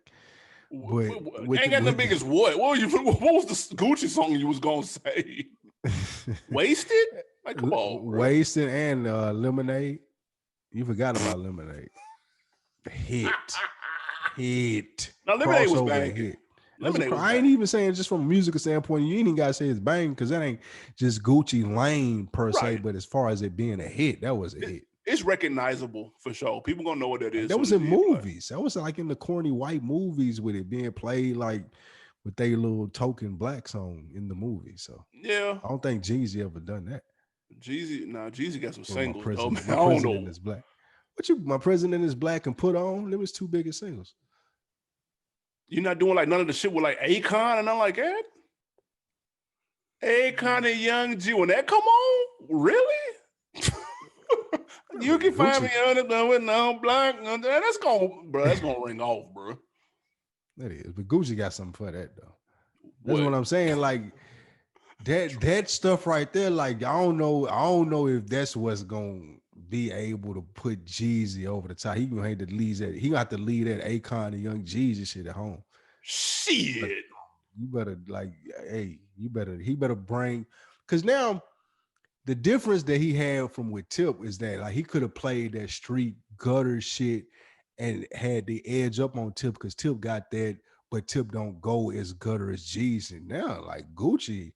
but Ain't got the biggest what? What, what was the Gucci song you was gonna say? Wasted? Like, come on, bro. Wasted and Lemonade. You forgot about Lemonade. Hit, hit, Now Lemonade was crossover banging. hit. That was a. Lemonade was I ain't banging. even saying just from a musical standpoint. You ain't even gotta say it's bang because that ain't just Gucci Lane per se. Right. But as far as it being a hit, that was a It, hit. it's recognizable for sure. People gonna know what that is Like as that soon was as in they hear it. Like, movies. That was like in the corny white movies with it being played like with their little token black song in the movie. So yeah, I don't think Jeezy ever done that. Jeezy got some Well, my singles though, man. president, I my don't president know. is black. What you, my president is black and put on? There was two biggest singles. You're not doing like none of the shit with like Akon and nothing like that. Akon and Young G. When that come on, really? I You mean, can find Gucci. me on it with no black. That's gonna, bro. That's gonna ring off, bro. That is, but Gucci got something for that though. That's What? what I'm saying. Like that stuff right there. Like I don't know if that's what's gonna be able to put Jeezy over the top. He gonna have to lead that. He gonna have to lead that Akon and Young Jeezy shit at home. But Shit. you better like, hey, he better bring because now the difference that he had from with Tip is that like he could have played that street gutter shit and had the edge up on Tip because Tip got that, but Tip don't go as gutter as Jeezy. Now, like Gucci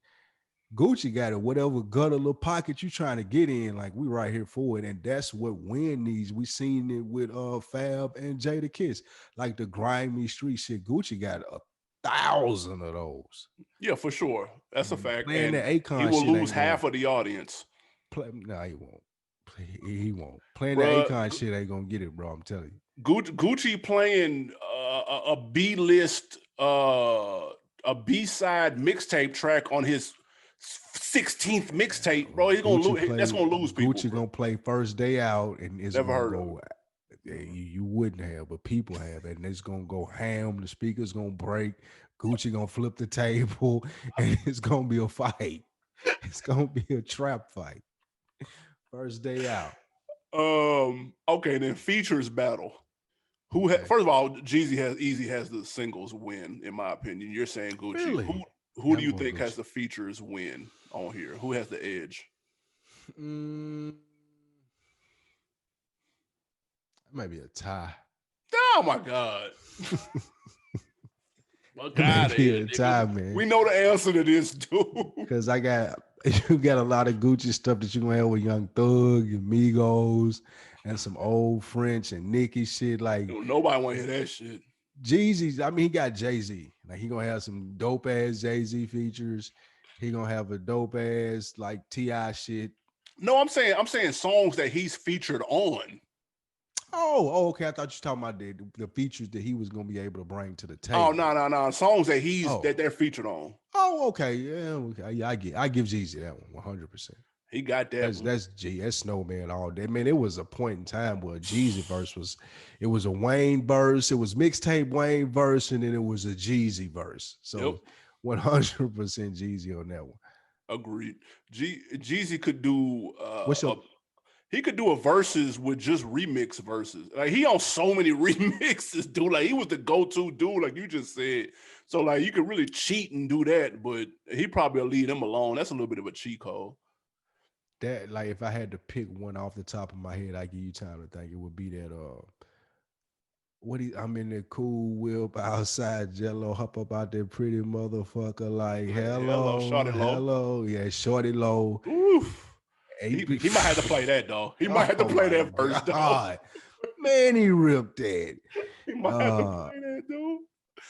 got it, whatever gutter little pocket you trying to get in, like we right here for it. And that's what Win needs. We seen it with Fab and Jada Kiss. Like the grimy street shit. Gucci got 1,000 of those. Yeah, for sure. That's a fact. Playing And the he Akon will shit lose ain't gonna half of the audience, play. No, he won't. He won't. Playing the bro. Akon shit ain't gonna get it, bro. I'm telling you. Gucci playing a B list, a B side mixtape track on his 16th mixtape, bro. He's gonna lose. That's gonna lose people, Gucci bro. gonna play first day out, and it's Never gonna heard of it. go. You wouldn't have, but people have, and it's gonna go ham. The speakers gonna break. Gucci gonna flip the table, and it's gonna be a fight. It's gonna be a trap fight. First day out. Okay, then features battle. Okay. First of all, Jeezy has the singles win, in my opinion. You're saying Gucci. Really? Who Yeah, do I'm you going think has Gucci. the features win on here? Who has the edge? Mm, maybe a tie. Oh my God. Fuck It may out of be here, a nigga. tie, man. We know the answer to this, dude. Cause I got you got a lot of Gucci stuff that you gonna have with Young Thug and Migos and some old French and Nicki shit. Like Nobody want to hear that shit. Jeezy, I mean, he got Jay-Z. Like he gonna have some dope ass Jay-Z features. He gonna have a dope ass like Ti shit. No, I'm saying songs that he's featured on. Okay. I thought you were talking about the features that he was gonna be able to bring to the Oh table. no, no, no. Songs that Oh, they're featured on. okay. Yeah, okay. Yeah, I give Jeezy that one 100%. He got that one. That's Snowman all day. Man, it was a point in time where Jeezy verse it was a Wayne verse, it was mixtape Wayne verse, and then it was a Jeezy verse. Yep, So 100% Jeezy on that one. agreed. Jeezy could do What's your he could do a verses with just remix verses. Like he on so many remixes, dude. Like he was the go-to dude, like you just said. So like you could really cheat and do that, but he probably will leave them alone. That's a little bit of a cheat code. that like if I had to pick one off the top of my head, I give you time to think it would be that I'm in the cool whip outside Jello, hop up out there pretty motherfucker like Hello, hello, Shorty Low. hello. Yeah, shorty low. Oof. AP. He might have to play that though. He might have to Oh play my that verse though. God. Man, he ripped that. He might have to Uh play that, dude.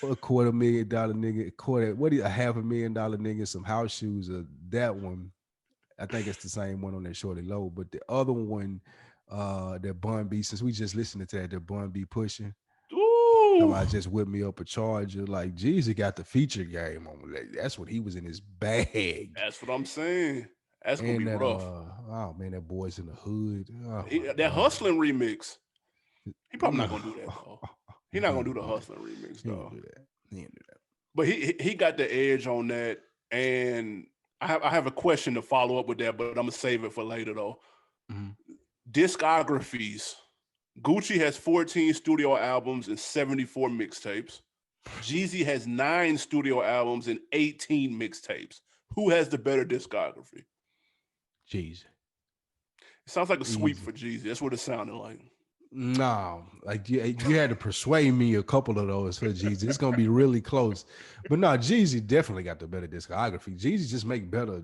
$250,000 nigga, a $500,000 nigga, some house shoes, that one. I think it's the same one on that Shorty Low, but the other one, that Bun B, since we just listening to that Bun B pushing. Ooh, I just whipped me up a charger. Like Jeezy got the feature game on. That's when he was in his bag. that's what I'm saying. That's gonna And be that rough. oh man, that boy's in the hood. Oh my That God. hustling remix. He probably not No. gonna do that though. He not He gonna ain't do the gonna do that. hustling remix He ain't gonna though. do that. He ain't do that. But he got the edge on that. And I have a question to follow up with that, but I'm gonna save it for later though. Mhm. Discographies. Gucci has 14 studio albums and 74 mixtapes. Jeezy has 9 studio albums and 18 mixtapes. Who has the better discography? Jeez. It sounds like a sweep Easy. for Jeezy. That's what it sounded like. No, like you had to persuade me a couple of those for Jeezy. It's gonna be really close, but no, Jeezy definitely got the better discography. Jeezy just make better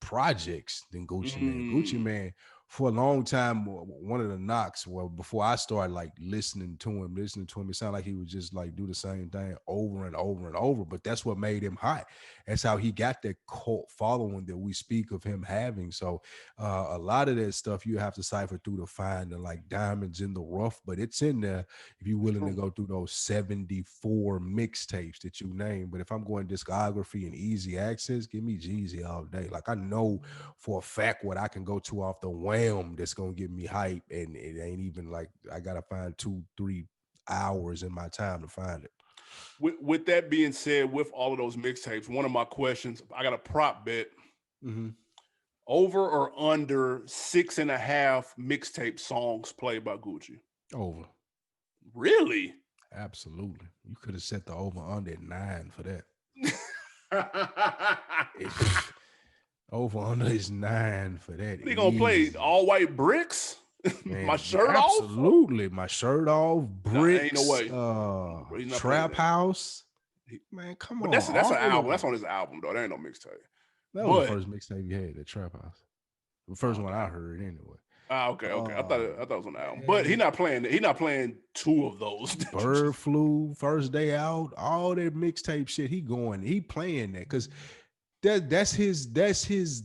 projects than Gucci Man. Gucci Mm. Man for a long time, one of the knocks. Well, before I started like listening to him, it sounded like he would just like do the same thing over and over and over. But that's what made him hot. That's how he got that cult following that we speak of him having. So a lot of that stuff you have to cipher through to find the like diamonds in the rough, but it's in there if you're willing to True. go through those 74 mixtapes that you name. But if I'm going discography and easy access, give me Jeezy all day. Like I know for a fact what I can go to off the wham that's gonna give me hype, and it ain't even like I gotta find 2-3 hours in my time to find it. With that being said, with all of those mixtapes, one of my questions, I got a prop bet. Mm-hmm. Over or under 6.5 mixtape songs played by Gucci? Over. Really? Absolutely. You could have set the over under at 9 for that. Over under is 9 for that. They gonna play Easy. all white bricks? My Man, shirt off? absolutely. My shirt off, No, ain't no bricks, way. Bro, he's not playing trap that. house. He- Man, come but on. that's an All of album. That's them. on his album though. That ain't no mixtape. That was the But first mixtape you had, the trap house. The first one I okay. heard anyway. Okay. I thought it was on the album. But he Man, not playing. He not playing 2 of those. That you Bird just flu, first day out, all that mixtape shit. He playing that because that's his.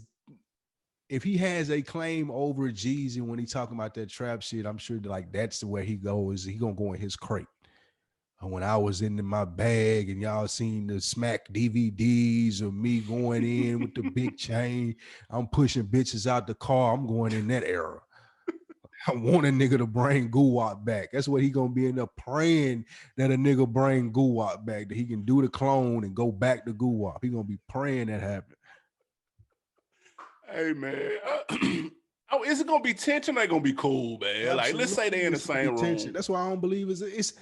If he has a claim over Jeezy when he talking about that trap shit, I'm sure that, like that's where he goes. He gonna go in his crate. When I was in my bag and y'all seen the smack DVDs of me going in with the big chain, I'm pushing bitches out the car. I'm going in that era. I want a nigga to bring Guwap back. That's what he gonna be in there praying that a nigga bring Guwap back, that he can do the clone and go back to Guwap. He gonna be praying that happen. hey man. Oh, is it gonna be tension? Or they gonna be cool, man. Like, let's say they Absolutely, in the it's gonna be same tension. room. That's why I don't believe it's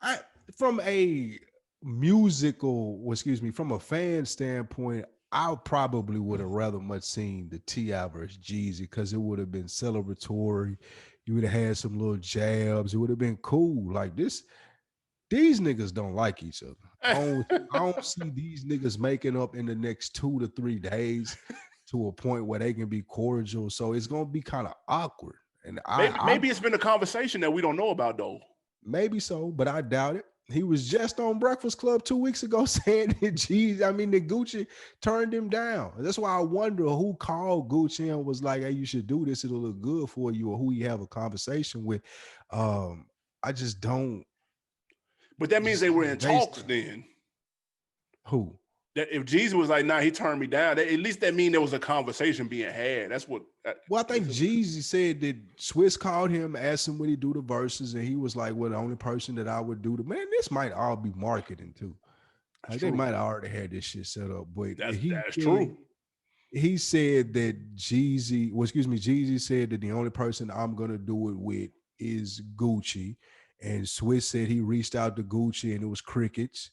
I from a musical, well, excuse me, from a fan standpoint, I probably would have rather much seen the T.I. versus Jeezy because it would have been celebratory. You would have had some little jabs. It would have been cool. Like this, these niggas don't like each other. I don't see these niggas making up in the next 2 to 3 days to a point where they can be cordial. So it's gonna be kind of awkward. And Maybe it's been a conversation that we don't know about though. maybe so, but I doubt it. He was just on Breakfast Club 2 weeks ago saying that that Gucci turned him down. That's why I wonder who called Gucci and was like, "Hey, you should do this. It'll look good for you," or who you have a conversation with. I just don't. But that means they were in talks then. Who? That if Jeezy was like, "Nah, he turned me down," at least that means there was a conversation being had. That's what. Well, I think Jeezy said that Swiss called him, asked him when he do the verses, and he was like, "Well, the only person that I would do the man." This might all be marketing too. Like they might already had this shit set up, but that's true. He said that Jeezy said that the only person I'm gonna do it with is Gucci, and Swiss said he reached out to Gucci and it was crickets.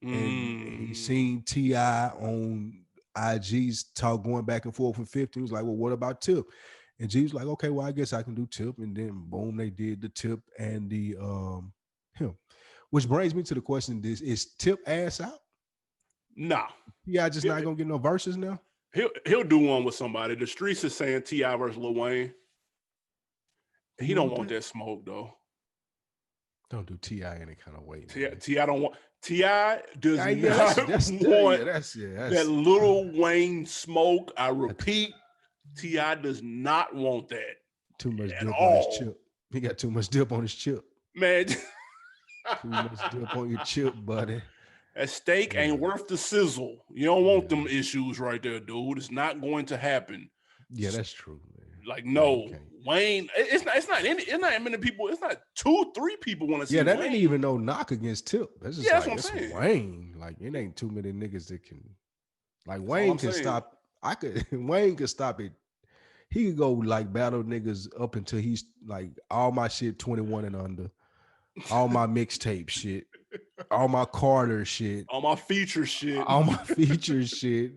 And he seen T.I. on IG's talk going back and forth with 50. He was like, "Well, what about Tip?" And G was like, "Okay, well, I guess I can do Tip." And then boom, they did the Tip and the him. Which brings me to the question: is Tip ass out? Nah. T.I. just not gonna get no verses now? He'll do one with somebody. The streets is saying T.I. versus Lil Wayne. He don't want that smoke though. Don't do T.I. any kind of way. T.I. don't want. T.I. does not want that Lil Wayne smoke. I repeat, T.I. does not want that. Too much dip on his chip. He got too much dip on his chip. Man. Too much dip on your chip, buddy. That steak ain't worth the sizzle. You don't want them issues right there, dude. It's not going to happen. Yeah, that's true, man. Like, no, Wayne. It's not many people. It's not 2-3 people want to see. Yeah, that Wayne. ain't even no knock against Tip. That's just that's what I'm saying. Wayne. Like, it ain't too many niggas that can. Like, Wayne can stop. Wayne could stop it. He could go like battle niggas up until he's like all my shit 21 and under, all my mixtape shit, all my Carter shit, all my feature shit,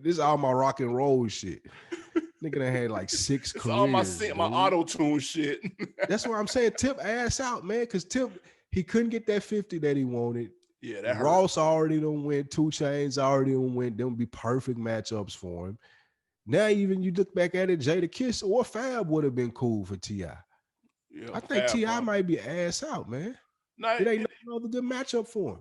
This is all my rock and roll shit. Nigga done had like 6 careers. All my auto-tune shit. That's what I'm saying. Tip ass out, man. Because Tip, he couldn't get that 50 that he wanted. Yeah, that Ross hurt. already done went. 2 Chainz already done went. Them would be perfect matchups for him. Now, even you look back at it, Jadakiss or Fab would have been cool for T.I. Yeah, I think T.I. might be ass out, man. It ain't no other good matchup for him.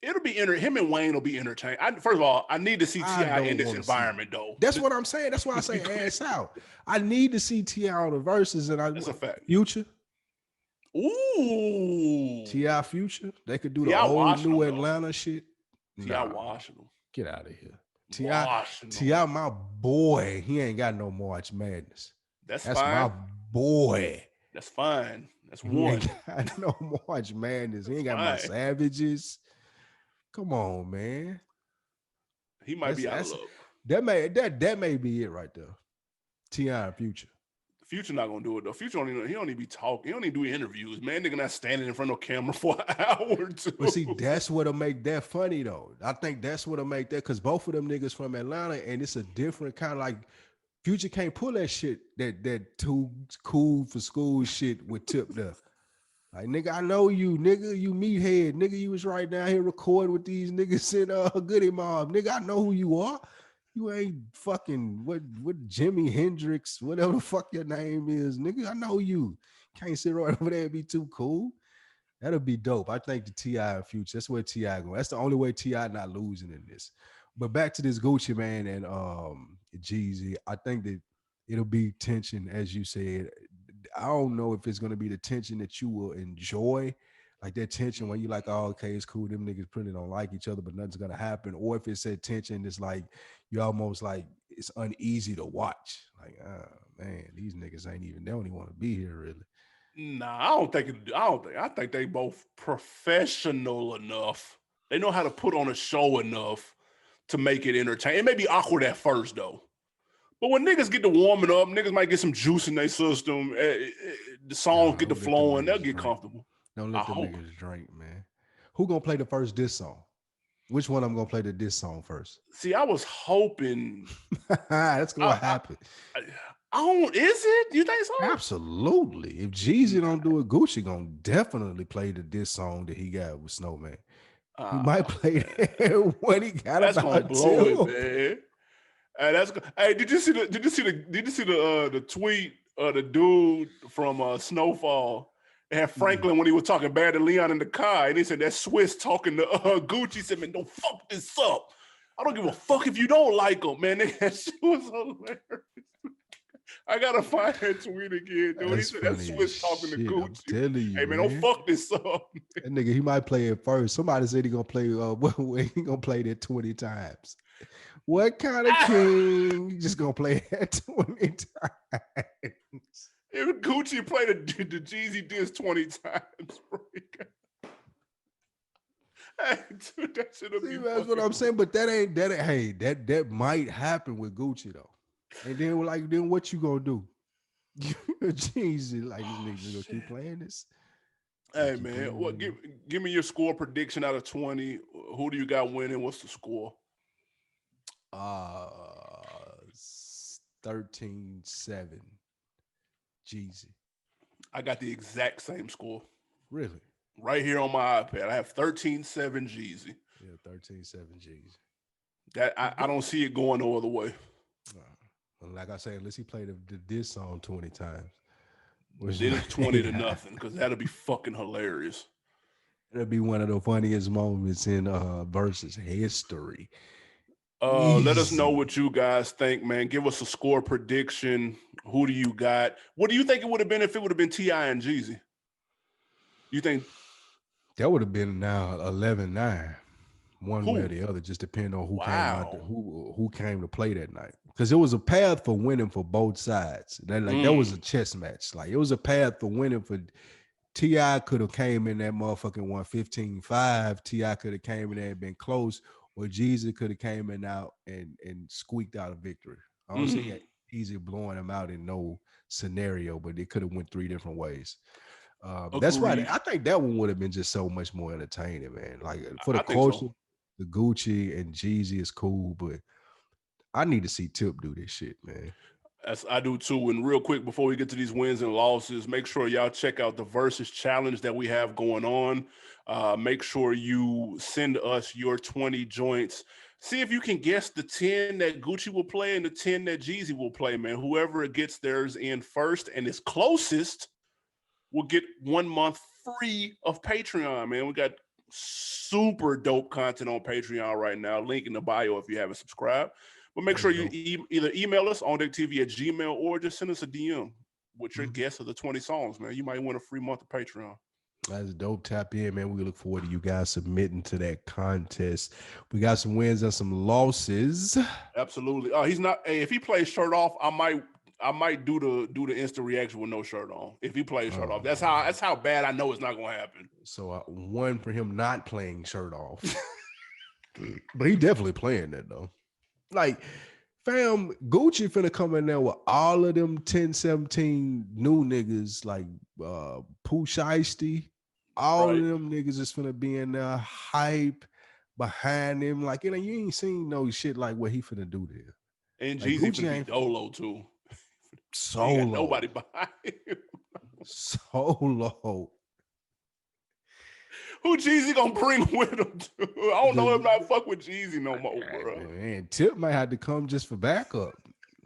It'll be him and Wayne will be entertaining. First of all, I need to see T.I. in this environment, though. That's what I'm saying. That's why I say ass out. I need to see T.I. on the verses, and that's a fact. Future. Ooh. T.I. Future. They could do the old New Atlanta shit. T.I. Washington. Get out of here. T.I. my boy. He ain't got no March Madness. That's fine. My boy. That's fine. That's one. He ain't got no March Madness. He ain't got my Savages. Come on, man. He might be out of luck. That may be it right there. T.I. and Future. Future not gonna do it though. Future he don't even be talking. He don't even do interviews. Man, nigga not standing in front of camera for an hour or two. But see, that's what'll make that funny though. I think that's what'll make that because both of them niggas from Atlanta, and it's a different kind of like Future can't pull that shit that too cool for school shit with Tip there. Like, nigga, I know you, nigga, you meathead, nigga, you was right down here recording with these niggas in Goody Mob. Nigga, I know who you are. You ain't fucking what Jimi Hendrix, whatever the fuck your name is, nigga. I know you. Can't sit right over there and be too cool. That'll be dope. I think the T.I. and Future, that's where T.I. going. That's the only way T.I. not losing in this. But back to this Gucci man and Jeezy, I think that it'll be tension, as you said. I don't know if it's going to be the tension that you will enjoy, like that tension where you like, oh, okay, it's cool. Them niggas pretty don't like each other, but nothing's going to happen. Or if it's that tension, it's like, you almost like, it's uneasy to watch. Like, man, these niggas they don't even want to be here really. Nah, I think they both professional enough. They know how to put on a show enough to make it entertaining. It may be awkward at first though. But when niggas get to warming up, niggas might get some juice in their system. The songs get to flowing. They'll get comfortable. Don't let them niggas drink, man. Who gonna play the first diss song? Which one I'm gonna play the diss song first? See, I was hoping that's gonna happen. Is it? You think so? Absolutely. If Jeezy don't do it, Gucci gonna definitely play the diss song that he got with Snowman. He might play that when he got that's gonna blow it, man. Hey, did you see the tweet of the dude from Snowfall? And Franklin, when he was talking bad to Leon in the car, and he said that Swiss talking to Gucci, said, man, don't fuck this up. I don't give a fuck if you don't like him, man. That shit was hilarious. I gotta find that tweet again, dude. He That's said that funny as Swiss talking to shit. I'm Gucci. telling you, Hey man, don't fuck this up. That nigga, he might play it first. Somebody said he gonna play. He gonna play that 20 times. What kind of king? You just gonna play that 20 times? If Gucci played the Jeezy diss 20 times, bro. Hey, dude, that should be. That's what I'm saying. But that ain't. Hey, that might happen with Gucci though. And then what you gonna do? Jeezy, like this nigga gonna keep playing this. Hey man, what? Give me your score prediction out of 20. Who do you got winning? What's the score? 13-7. Jeezy. I got the exact same score. Really? Right here on my iPad. I have 13-7 Jeezy. Yeah, 13-7 Jeezy. That I don't see it going no other way. Like I said, unless he played the diss song 20 times. Then it's 20-0, because that'll be fucking hilarious. It'll be one of the funniest moments in Verzuz history. Let us know what you guys think, man. Give us a score prediction. Who do you got? What do you think it would have been if it would have been T.I. and Jeezy? You think that would have been now 11-9, one way or the other, just depending on who came out who came to play that night. Because it was a path for winning for both sides. That was a chess match. Like it was a path for winning for T.I. could have came in that motherfucking 115-5. T.I. could have came in there and been close, or Jeezy could have came in out and squeaked out a victory. I don't see Jeezy blowing him out in no scenario, but it could have went 3 different ways. That's why I think that one would have been just so much more entertaining, man. Like for the culture, the Gucci and Jeezy is cool, but I need to see Tip do this shit, man. I do too. And real quick, before we get to these wins and losses, make sure y'all check out the Verzuz challenge that we have going on. Make sure you send us your 20 joints. See if you can guess the 10 that Gucci will play and the 10 that Jeezy will play, man. Whoever gets theirs in first and is closest will get 1 month free of Patreon, man. We got super dope content on Patreon right now. Link in the bio if you haven't subscribed. But make sure you either email us OndeckTV@gmail.com or just send us a DM with your guess of the 20 songs, man. You might win a free month of Patreon. That's dope. Tap in, man. We look forward to you guys submitting to that contest. We got some wins and some losses. Absolutely. He's not. Hey, if he plays shirt off, I might do the instant reaction with no shirt on. If he plays shirt off, that's how bad I know it's not gonna happen. So one for him not playing shirt off, but he definitely playing that though. Like, fam, Gucci finna come in there with all of them 10-17 new niggas, like Pooh Shiesty. All of them niggas is finna be in there, hype behind him. Like, you ain't seen no shit like what he finna do there. And like, Jeezy finna be dolo too. Solo. Nobody behind him. Solo. Who Jeezy gonna bring with him? I don't know if I fuck with Jeezy no more, bro. Man, Tip might have to come just for backup.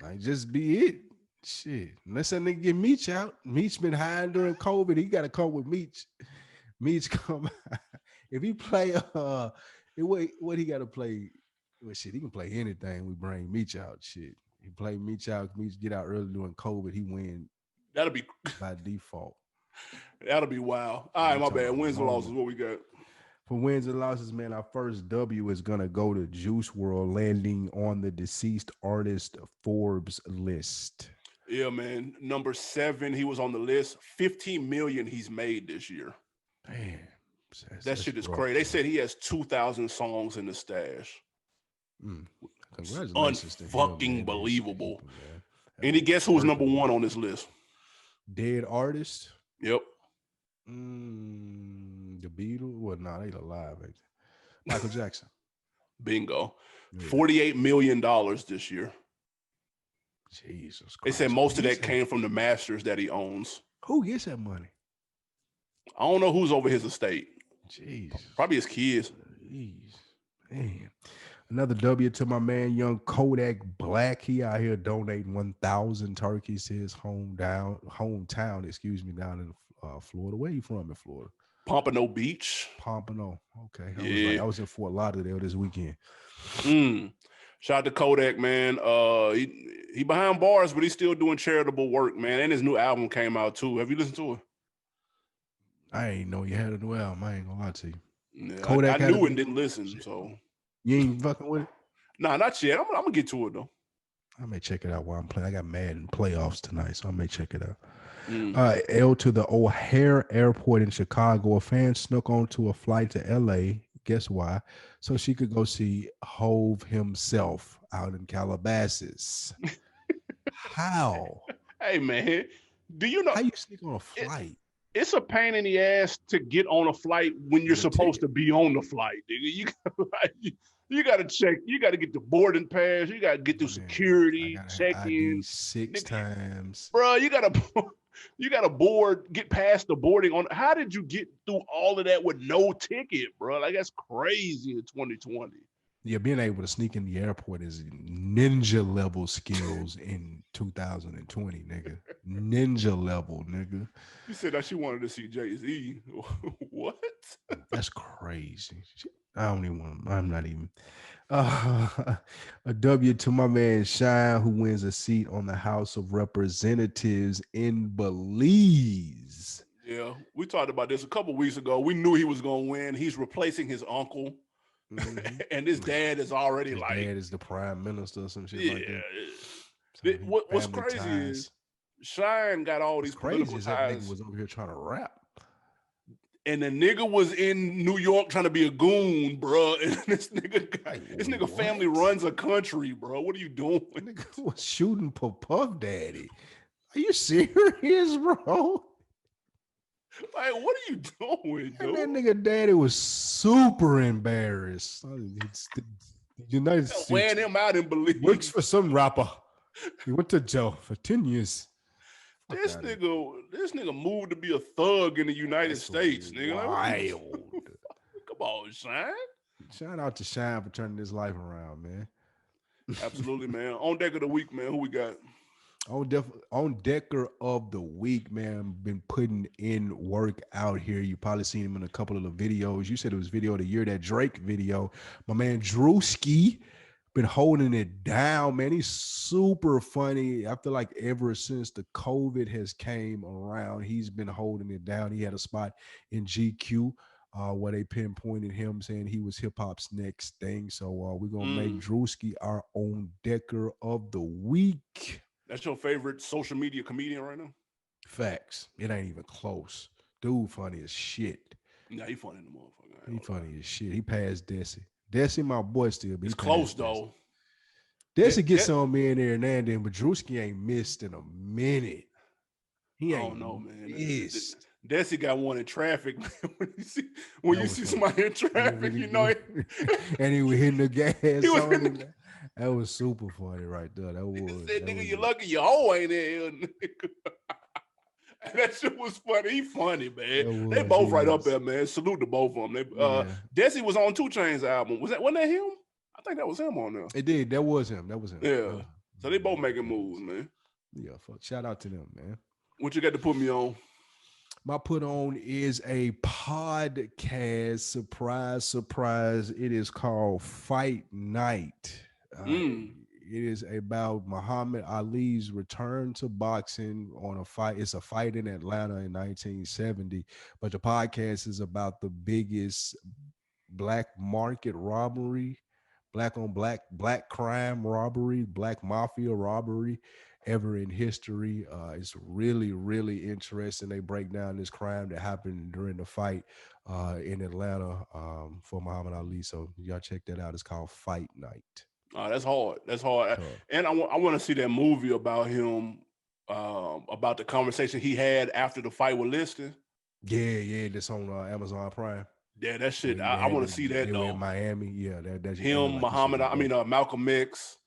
Like, just be it. Shit. Unless that nigga get Meech out. Meech been hiding during COVID. He got to come with Meech. Meech come out. If he play, what he got to play? Well, shit, he can play anything. We bring Meech out. Shit. He play Meech out. Meech get out early during COVID. He win. That'll be by default. That'll be wild. All right, my bad. Wins and losses, what we got? For wins and losses, man, our first W is going to go to Juice WRLD, landing on the deceased artist Forbes list. Yeah, man. Number 7, he was on the list. 15 million he's made this year. Man. That shit is crazy. They said he has 2,000 songs in the stash. Congratulations to him. Fucking believable. People, any guess who's number 1 on this list? Dead artist? Yep. The Beatles? Well, no, they alive. Michael Jackson. Bingo. Yeah. $48 million this year. Jesus Christ. They said most of that came from the masters that he owns. Who gets that money? I don't know who's over his estate. Jeez. Probably his kids. Jeez. Man. Another W to my man, young Kodak Black. He out here donating 1,000 turkeys to his hometown, down in Florida. Where you from in Florida? Pompano Beach. Pompano. Okay. Yeah. I was in Fort Lauderdale this weekend. Mm. Shout out to Kodak, man. He behind bars, but he's still doing charitable work, man. And his new album came out too. Have you listened to it? I ain't know you had a new album. I ain't gonna lie to you. Yeah, I Kodak had a knew new and didn't listen. shit. So You ain't fucking with it? nah, not yet. I'm gonna get to it though. I may check it out while I'm playing. I got Madden playoffs tonight, so I may check it out. Mm. L to the O'Hare Airport in Chicago. A fan snuck onto a flight to LA. Guess why? So she could go see Hove himself out in Calabasas. How? Hey man, do you know How you sneak on a it, flight it's a pain in the ass to get on a flight when you're with a supposed ticket? to be on the flight, nigga. You gotta check. You gotta get the boarding pass. You gotta get through Man, I security, got check ID in, 6 times. bro. You gotta you gotta board, get past the boarding on. How did you get through all of that with no ticket, bro? Like that's crazy in 2020. Yeah, being able to sneak in the airport is ninja level skills in 2020, nigga. Ninja level, nigga. She said that she wanted to see Jay-Z. What? That's crazy. I don't even want. I'm not even. Uh, a W to my man Shine, who wins a seat on the House of Representatives in Belize. Yeah, we talked about this a couple weeks ago. We knew he was gonna win. He's replacing his uncle, Mm-hmm. and his dad is already His like, dad is the prime minister or some shit like that. yeah. So he What's family crazy is ties. Shine got all What's these crazy political is that nigga ties, was over here trying to rap. and the nigga was in New York trying to be a goon, bro. And Like this nigga family what? runs a country, bro. What are you doing? Nigga was shooting for Puff Daddy. Are you serious, bro? Like, what are you doing, And that dude? nigga daddy was super embarrassed. The United States Weighing him out in works Belize. for some rapper. He went to jail for 10 years. Fuck This out of here. nigga moved to be a thug in the United That's States, nigga. Like, what are you? wild. Come on, Shine. Shout out to Shine for turning his life around, man. Absolutely, man. On deck of the week, man. Who we got? On Decker of the week, man. Been putting in work out here. You probably seen him in a couple of the videos. You said it was video of the year, that Drake video. My man Drewski been holding it down, man. He's super funny. I feel like ever since the COVID has came around, he's been holding it down. He had a spot in GQ where they pinpointed him, saying he was hip hop's next thing. So we're gonna make Drewski our own Decker of the week. That's your favorite social media comedian right now? Facts. It ain't even close. Dude, funny as shit. Nah, he funny in the motherfucker. He funny as shit. He passed Desi. Desi, my boy, still, but It's he close passed though. Desi gets some in there and then, but Drewski ain't missed in a minute. He I don't ain't know, man. missed. Desi got one in traffic, man. When That you was see funny. somebody in traffic, you know it. And he was hitting the gas He was on in him. That was super funny right there. That was. said, That nigga, was you lucky your hoe ain't in here, nigga. That shit was funny. He funny, man. That They was. both He right up was. there, man. Salute to both of them. Yeah. Desi was on 2 Chainz album. Wasn't that him? I think that was him on there. It did. That was him. That was him. That Yeah. was him. So they both making moves, man. Yeah. Fuck. Shout out to them, man. What you got to put me on? My put on is a podcast. Surprise, surprise. It is called Fight Night. It is about Muhammad Ali's return to boxing on a fight. It's a fight in Atlanta in 1970, but the podcast is about the biggest black market robbery, black on black crime robbery, black mafia robbery ever in history. It's really, really interesting. They break down this crime that happened during the fight in Atlanta for Muhammad Ali. So y'all check that out. It's called Fight Night. That's hard. That's hard. And I want to see that movie about him, about the conversation he had after the fight with Liston. Yeah, that's on Amazon Prime. Yeah, that shit. I want to see that they though. were in Miami. Yeah, that's him, like Muhammad. Malcolm X.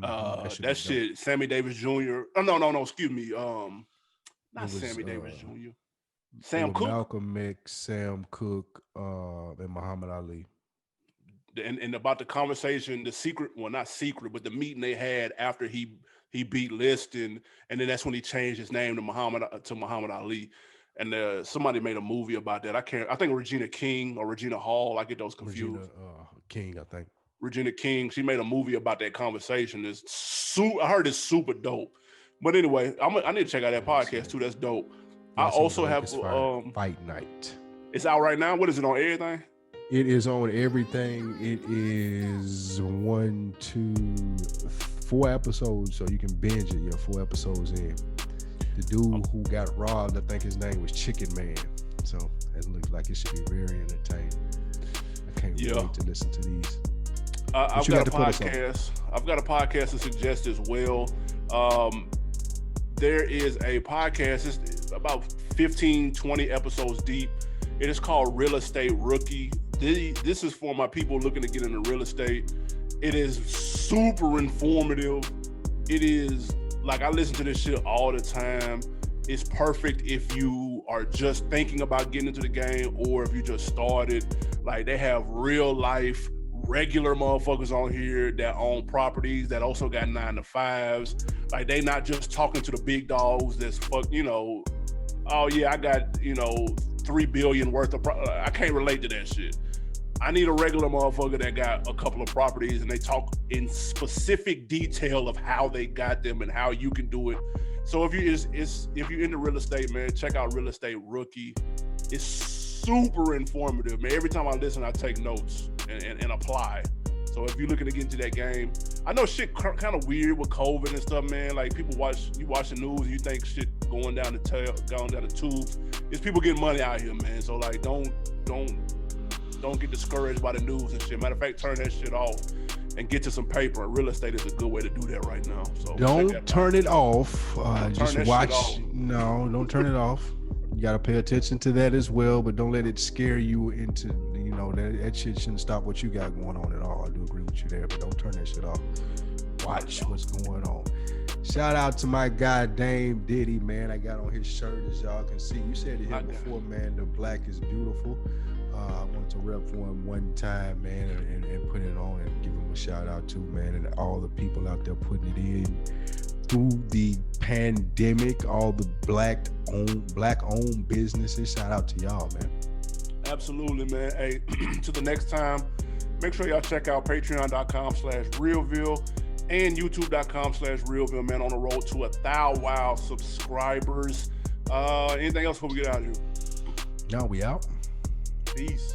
That shit. Sammy Davis Jr. Oh no. Excuse me. Not Sammy Davis Jr. Sam Cooke. Malcolm X, Sam Cooke, and Muhammad Ali. And about the conversation, the secret, well, not secret, but the meeting they had after he beat Liston, and then that's when he changed his name to Muhammad Ali. and somebody made a movie about that. I think Regina King or Regina Hall. I get those confused. Regina King, I think. Regina King. She made a movie about that conversation. I heard it's super dope. But anyway, I need to check out that podcast too. That's dope. Yeah, I also have Fight Night. It's out right now. What is it on everything? It is on everything. It is 1, 2, 4 episodes, so you can binge it. You're 4 episodes in. The dude who got robbed, I think his name was Chicken Man. So it looks like it should be very entertaining. I can't wait to listen to these. I've got a podcast. I've got a podcast to suggest as well. There is a podcast. It's about 15, 20 episodes deep. It is called Real Estate Rookie. This is for my people looking to get into real estate. It is super informative. It is like, I listen to this shit all the time. It's perfect if you are just thinking about getting into the game or if you just started. Like, they have real life, regular motherfuckers on here that own properties that also got 9-to-5s. Like, they not just talking to the big dogs that's oh yeah, I got, $3 billion worth of I can't relate to that shit. I need a regular motherfucker that got a couple of properties and they talk in specific detail of how they got them and how you can do it. So if you're into real estate, man, check out Real Estate Rookie. It's super informative, man. Every time I listen, I take notes and apply. So if you're looking to get into that game, I know shit kind of weird with COVID and stuff, man. Like, people watch the news and you think shit going down the tubes. It's people getting money out here, man. So like, don't get discouraged by the news and shit. Matter of fact, turn that shit off and get to some paper. And real estate is a good way to do that right now. So don't turn it off. Just watch. Off. No, don't turn it off. You got to pay attention to that as well, but don't let it scare you into, that shit shouldn't stop what you got going on at all. I do agree with you there, but don't turn that shit off. Watch what's going on. Shout out to my guy, Dame Diddy, man. I got on his shirt, as y'all can see. You said it here before, man. The black is beautiful. I wanted to rep for him one time, man, and put it on and give him a shout out too, man, and all the people out there putting it in through the pandemic, all the black-owned businesses. Shout out to y'all, man. Absolutely, man. Hey, till the next time, make sure y'all check out patreon.com/realville and youtube.com/realville, man, on the road to 1,000 subscribers. Anything else before we get out of here? No, we out. Peace.